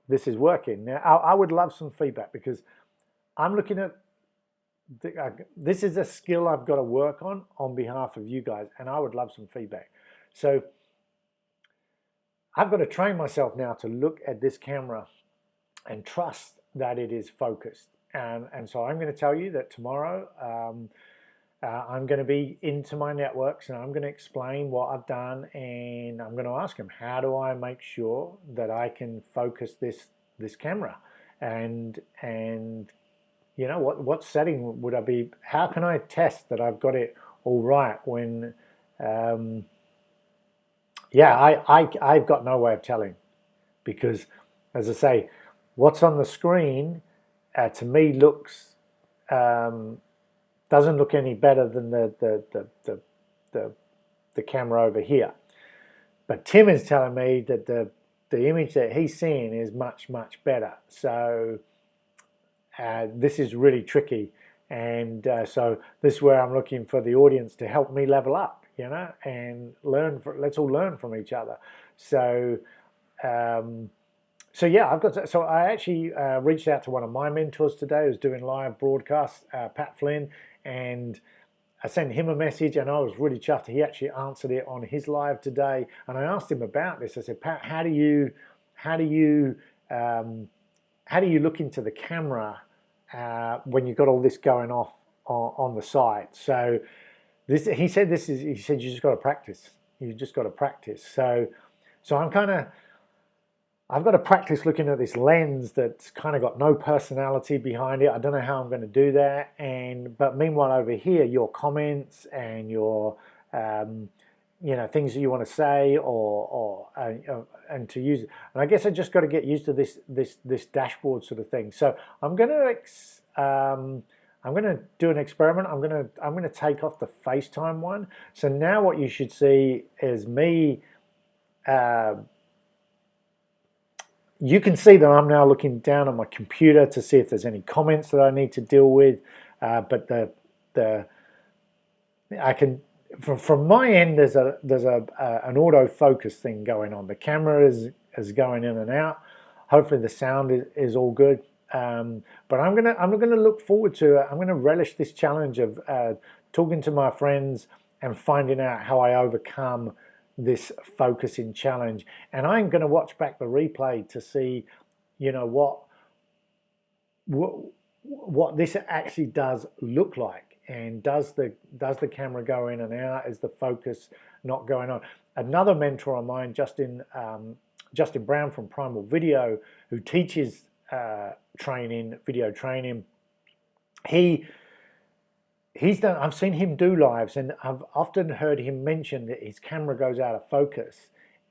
this is working. Now, I would love some feedback, because I'm looking at this is a skill I've got to work on behalf of you guys, and I would love some feedback. So I've got to train myself now to look at this camera and trust that it is focused. And so I'm going to tell you that tomorrow I'm going to be into my networks, and I'm going to explain what I've done, and I'm going to ask them, how do I make sure that I can focus this camera, and you know, what setting would I be? How can I test that I've got it all right when yeah, I've got no way of telling, because as I say, what's on the screen to me looks doesn't look any better than the camera over here. But Tim is telling me that the image that he's seeing is much better. So this is really tricky, and so this is where I'm looking for the audience to help me level up, you know, and let's all learn from each other. So so yeah, so I actually reached out to one of my mentors today who's doing live broadcasts, Pat Flynn, and I sent him a message, and I was really chuffed. He actually answered it on his live today, and I asked him about this. I said, Pat, how do you look into the camera when you've got all this going off on the side? So he said you just got to practice. you just got to practice. So I've got to practice looking at this lens that's kind of got no personality behind it. I don't know how I'm going to do that. But meanwhile, over here, your comments and your things that you want to say and to use it. And I guess I just got to get used to this dashboard sort of thing. So I'm going to do an experiment. I'm going to take off the FaceTime one. So now what you should see is me. You can see that I'm now looking down on my computer to see if there's any comments that I need to deal with. But I can from my end there's an autofocus thing going on. The camera is going in and out. Hopefully the sound is all good. But I'm gonna look forward to it. I'm gonna relish this challenge of talking to my friends and finding out how I overcome this focusing challenge. And I'm going to watch back the replay to see, what this actually does look like, and does the camera go in and out? Is the focus not going on? Another mentor of mine, Justin Brown from Primal Video, who teaches video training, I've seen him do lives, and I've often heard him mention that his camera goes out of focus.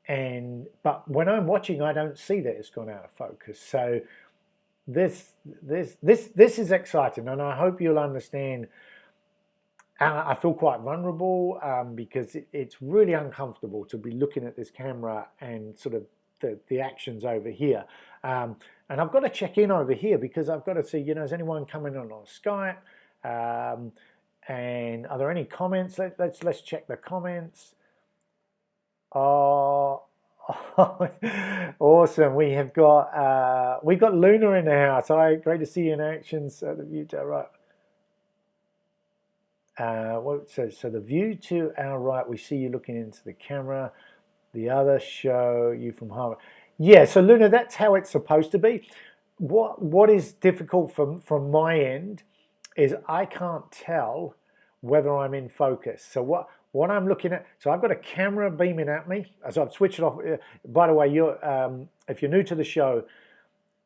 But when I'm watching, I don't see that it's gone out of focus. So this is exciting, and I hope you'll understand. I feel quite vulnerable because it's really uncomfortable to be looking at this camera and sort of the actions over here. And I've got to check in over here because I've got to see, is anyone coming on Skype? And are there any comments? Let's check the comments. Oh, awesome! We've got Luna in the house. Hi, great to see you in action. So the view to our right. So the view to our right, we see you looking into the camera. The other show you from Harvard. Yeah. So Luna, that's how it's supposed to be. What is difficult from my end is I can't tell whether I'm in focus. So what I'm looking at, so I've got a camera beaming at me. So I've switched it off. By the way, if you're new to the show,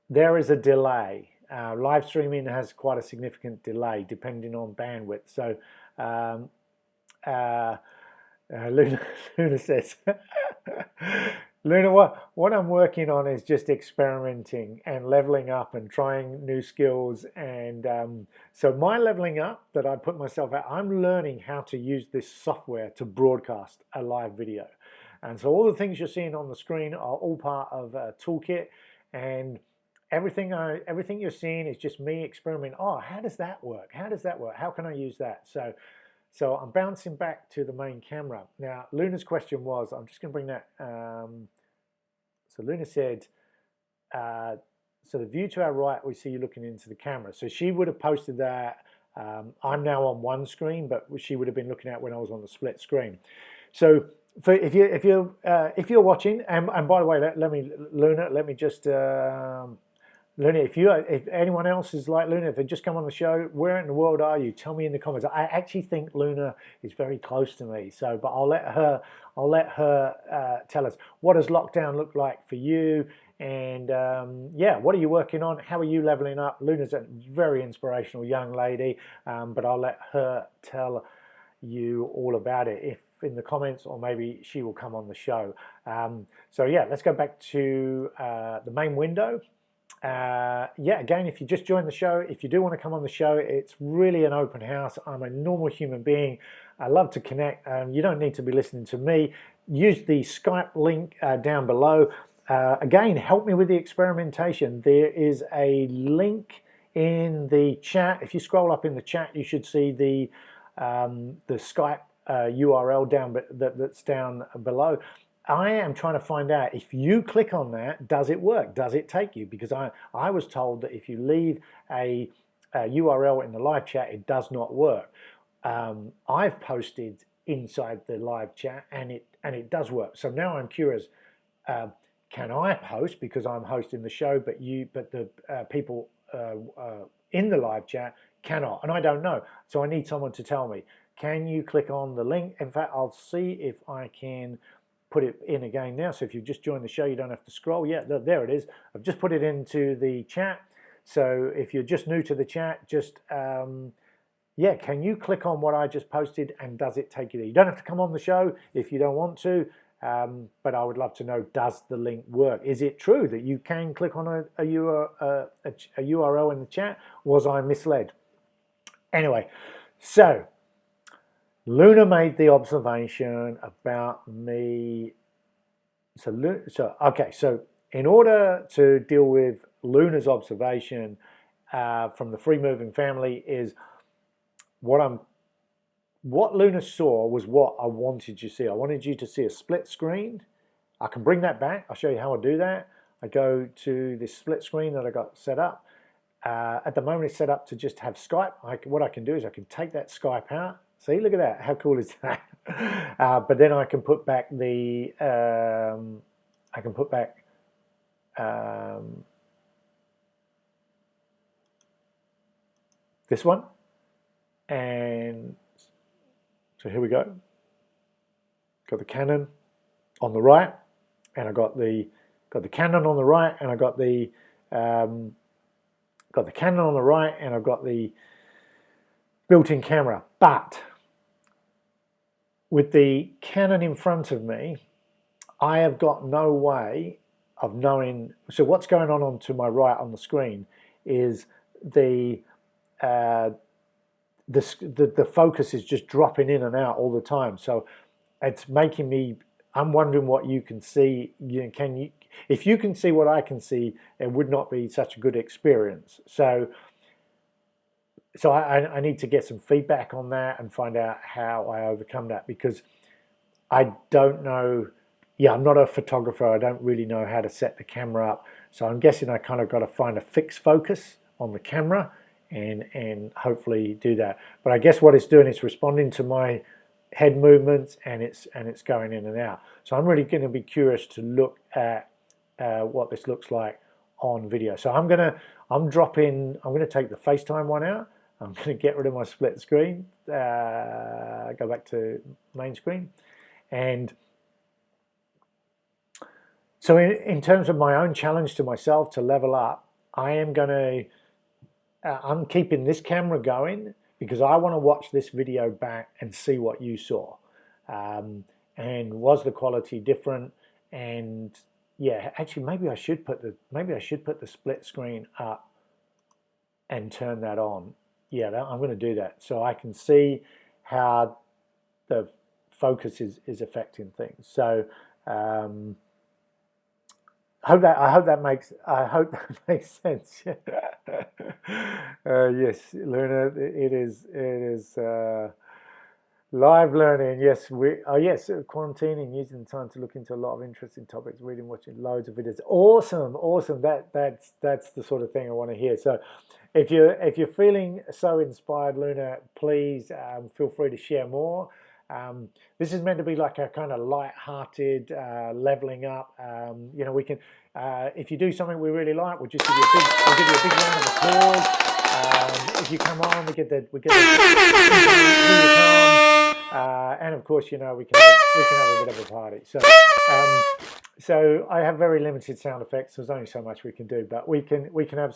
there is a delay. Live streaming has quite a significant delay depending on bandwidth. So Luna says, Luna, what I'm working on is just experimenting and leveling up and trying new skills. And so my leveling up that I put myself at, I'm learning how to use this software to broadcast a live video. And so all the things you're seeing on the screen are all part of a toolkit, and everything you're seeing is just me experimenting. Oh, how does that work? How does that work? How can I use that? So I'm bouncing back to the main camera. Now, Luna's question was, I'm just going to bring that. So Luna said, so the view to our right, we see you looking into the camera. So she would have posted that. I'm now on one screen, but she would have been looking at when I was on the split screen. So if you're watching, and by the way, Luna, let me just. Luna, if anyone else is like Luna, if they just come on the show, where in the world are you? Tell me in the comments. I actually think Luna is very close to me. So, but I'll let her tell us, what does lockdown look like for you? And yeah, what are you working on? How are you leveling up? Luna's a very inspirational young lady, but I'll let her tell you all about it if in the comments, or maybe she will come on the show. So yeah, let's go back to the main window. Yeah, again, if you just joined the show, if you do want to come on the show, it's really an open house. I'm a normal human being. I love to connect. You don't need to be listening to me. Use the Skype link down below. Again, help me with the experimentation. There is a link in the chat. If you scroll up in the chat, you should see the Skype URL down, that's down below. I am trying to find out, if you click on that, does it work? Does it take you? Because I was told that if you leave a URL in the live chat, it does not work. I've posted inside the live chat, and it does work. So now I'm curious, can I post, because I'm hosting the show, but the people in the live chat cannot, and I don't know. So I need someone to tell me. can you click on the link? In fact, I'll see if I can put it in again now. So if you've just joined the show, you don't have to scroll. Yeah, there it is. I've just put it into the chat. So if you're just new to the chat, just yeah, can you click on what I just posted and does it take you there? You don't have to come on the show if you don't want to, but I would love to know, does the link work? Is it true that you can click on a URL in the chat? Was I misled? Anyway, so Luna made the observation about me. Okay, so in order to deal with Luna's observation from the free moving family is what Luna saw was what I wanted you to see. I wanted you to see a split screen. I can bring that back. I'll show you how I do that. I go to this split screen that I got set up. At the moment, it's set up to just have Skype. What I can do is I can take that Skype out. See, look at that. How cool is that? But then I can put back the. This one, and so here we go. Got the Canon on the right, and I got the Canon on the right, and I got the Canon on the right, and I've got the built-in camera. But with the Canon in front of me, I have got no way of knowing. So what's going on to my right on the screen is the focus is just dropping in and out all the time. So it's making me. I'm wondering what you can see. If you can see what I can see, it would not be such a good experience. So I need to get some feedback on that and find out how I overcome that, because I don't know. Yeah, I'm not a photographer. I don't really know how to set the camera up. So I'm guessing I kind of got to find a fixed focus on the camera and hopefully do that. But I guess what it's doing is responding to my head movements, and it's going in and out. So I'm really going to be curious to look at what this looks like on video. So I'm going to take the FaceTime one out. I'm going to get rid of my split screen, go back to main screen. And so in terms of my own challenge to myself to level up, I'm keeping this camera going because I want to watch this video back and see what you saw. And was the quality different? And yeah, actually maybe I should put the split screen up and turn that on. Yeah, I'm going to do that so I can see how the focus is affecting things. So I hope that makes sense. Yes, Luna, it is live learning. Yes, quarantining, using the time to look into a lot of interesting topics, reading, watching loads of videos. Awesome. That's the sort of thing I want to hear. So if you're feeling so inspired, Luna, please feel free to share more. This is meant to be like a kind of light-hearted leveling up. We can, if you do something we really like, we'll give you a big round of applause. If you come on, we get the and of course, we can have a bit of a party. So I have very limited sound effects. There's only so much we can do, but we can have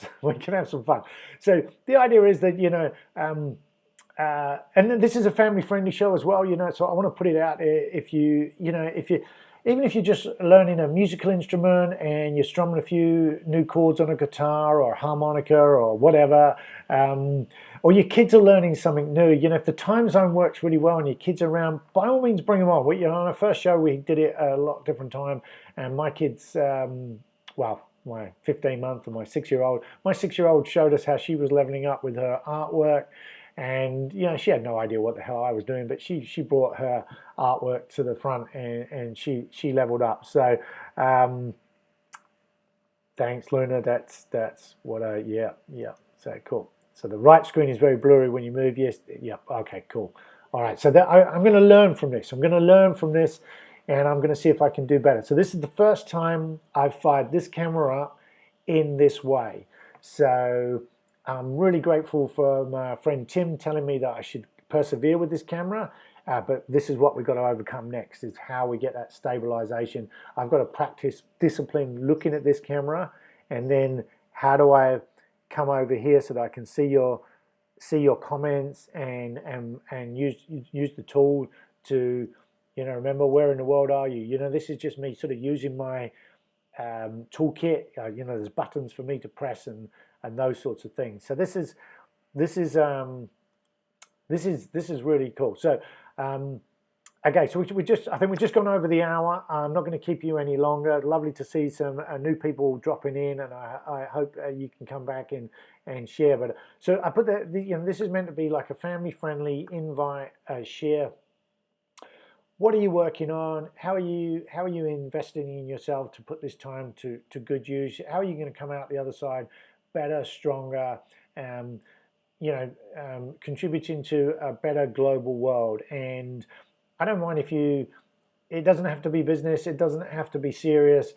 some fun. So the idea is that and this is a family-friendly show as well, so I want to put it out even if you're just learning a musical instrument and you're strumming a few new chords on a guitar or a harmonica or whatever, or your kids are learning something new, if the time zone works really well and your kids are around, by all means bring them on. On our first show we did it a lot different time, and my kids, my 15-month and my 6-year-old showed us how she was leveling up with her artwork. And she had no idea what the hell I was doing, but she brought her artwork to the front and she leveled up. So thanks, Luna. That's what So cool. So the right screen is very blurry when you move. Yes. Yep. Okay. Cool. All right. So I'm going to learn from this. And I'm going to see if I can do better. So this is the first time I've fired this camera up in this way. So I'm really grateful for my friend Tim telling me that I should persevere with this camera. But this is what we've got to overcome next, is how we get that stabilization. I've got to practice discipline looking at this camera, and then how do I come over here so that I can see your comments and use the tool to, you know, remember where in the world are you. You know, this is just me sort of using my toolkit. You know, there's buttons for me to press and those sorts of things. So this is really cool. So okay, so I think we've just gone over the hour. I'm not going to keep you any longer. Lovely to see some new people dropping in, and I hope you can come back and share. But so I put you know, this is meant to be like a family-friendly invite, share. What are you working on? How are you investing in yourself to put this time to good use? How are you going to come out the other side better, stronger? You know, contributing to a better global world. And I don't mind if it doesn't have to be business, it doesn't have to be serious.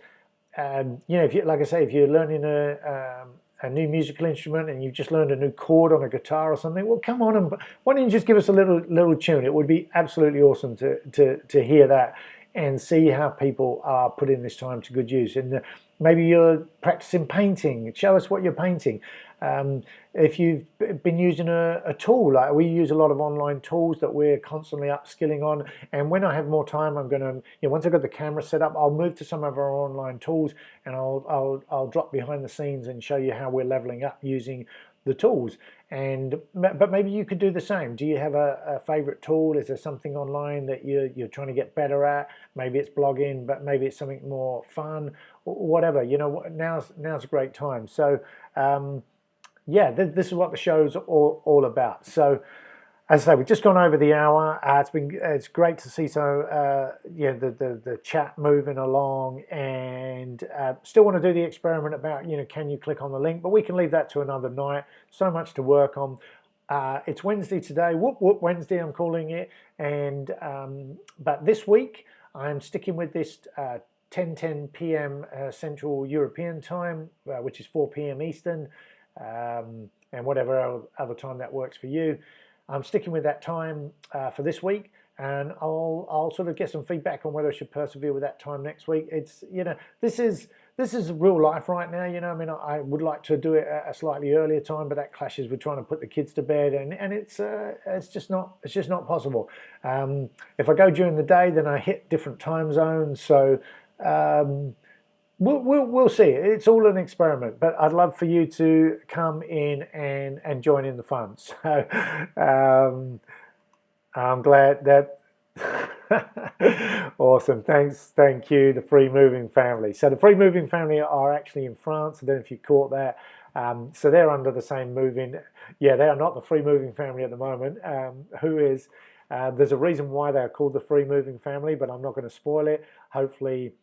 You know, if you, like I say, if you're learning a new musical instrument and you've just learned a new chord on a guitar or something, well, come on, and why don't you just give us a little tune? It would be absolutely awesome to hear that and see how people are putting this time to good use. And maybe you're practicing painting. Show us what you're painting. If you've been using a tool, like we use a lot of online tools that we're constantly upskilling on. And when I have more time, I'm going to, you know, once I've got the camera set up, I'll move to some of our online tools, and I'll drop behind the scenes and show you how we're leveling up using the tools. But maybe you could do the same. Do you have a favorite tool? Is there something online that you're trying to get better at? Maybe it's blogging, but maybe it's something more fun, or whatever. You know, now's a great time. So yeah, this is what the show's all about. So as I say, we've just gone over the hour. It's great to see yeah, the chat moving along, and still want to do the experiment about, you know, can you click on the link? But we can leave that to another night. So much to work on. It's Wednesday today. Whoop whoop Wednesday, I'm calling it. And but this week I'm sticking with this 10:10 p.m. Central European time, which is 4 p.m. Eastern, and whatever other time that works for you. I'm sticking with that time for this week, and I'll sort of get some feedback on whether I should persevere with that time next week. It's, you know, this is real life right now. You know, I mean, I would like to do it at a slightly earlier time, but that clashes with trying to put the kids to bed, and it's just not possible. If I go during the day, then I hit different time zones. So we'll see. It's all an experiment, but I'd love for you to come in and join in the fun. So I'm glad that awesome. Thank you, the Free Moving family. So the Free Moving family are actually in France. I don't know if you caught that. So they're under the same moving. Yeah, they are not the Free Moving family at the moment. Who is? There's a reason why they are called the Free Moving family, but I'm not going to spoil it. Hopefully.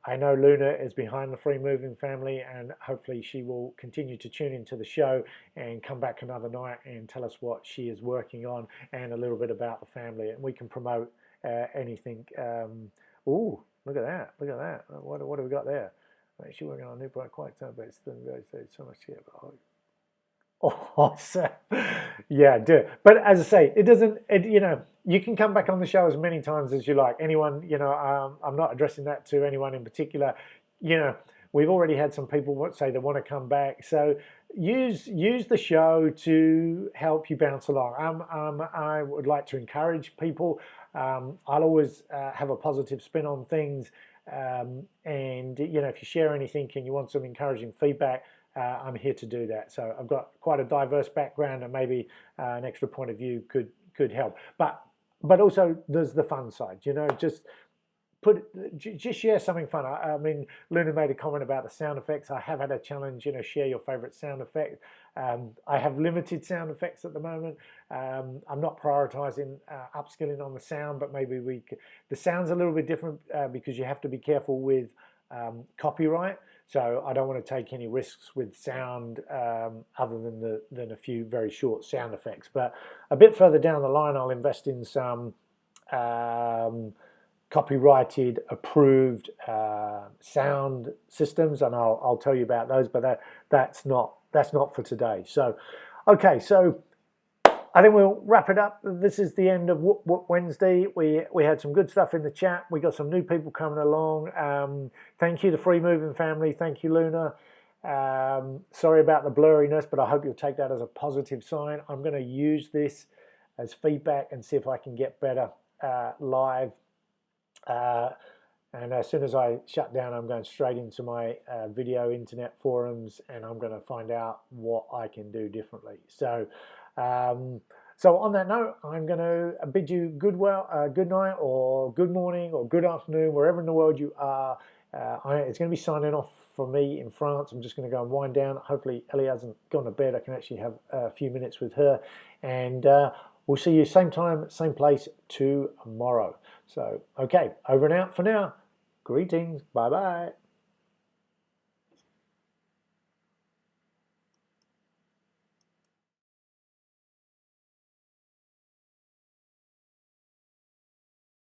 I know Luna is behind the Free Moving family, and hopefully she will continue to tune into the show and come back another night and tell us what she is working on and a little bit about the family, and we can promote anything. Ooh, look at that! Look at that! What have we got there? She's working on a new product quite so, but it's so much here. Awesome. Yeah, do it. But as I say, it doesn't, you know, you can come back on the show as many times as you like. Anyone, you know, I'm not addressing that to anyone in particular. You know, we've already had some people say they want to come back. So use the show to help you bounce along. I would like to encourage people. I'll always have a positive spin on things. And, you know, if you share anything and you want some encouraging feedback, I'm here to do that. So I've got quite a diverse background, and maybe an extra point of view could help. But also there's the fun side. You know, just share something fun. I mean, Luna made a comment about the sound effects. I have had a challenge. You know, share your favorite sound effect. I have limited sound effects at the moment. I'm not prioritizing upskilling on the sound, but maybe the sound's a little bit different because you have to be careful with copyright. So I don't want to take any risks with sound other than a few very short sound effects. But a bit further down the line, I'll invest in some copyrighted, approved sound systems, and I'll tell you about those. But that's not for today. So, okay, so I think we'll wrap it up. This is the end of Whoop Whoop Wednesday. We had some good stuff in the chat. We got some new people coming along. Thank you, the Free Moving family. Thank you, Luna. Sorry about the blurriness, but I hope you'll take that as a positive sign. I'm going to use this as feedback and see if I can get better live. And as soon as I shut down, I'm going straight into my video internet forums, and I'm going to find out what I can do differently. So on that note, I'm going to bid you good night or good morning or good afternoon, wherever in the world you are. It's going to be signing off for me in France. I'm just going to go and wind down. Hopefully Ellie hasn't gone to bed. I can actually have a few minutes with her. And we'll see you same time, same place tomorrow. So, okay, over and out for now. Greetings. Bye-bye.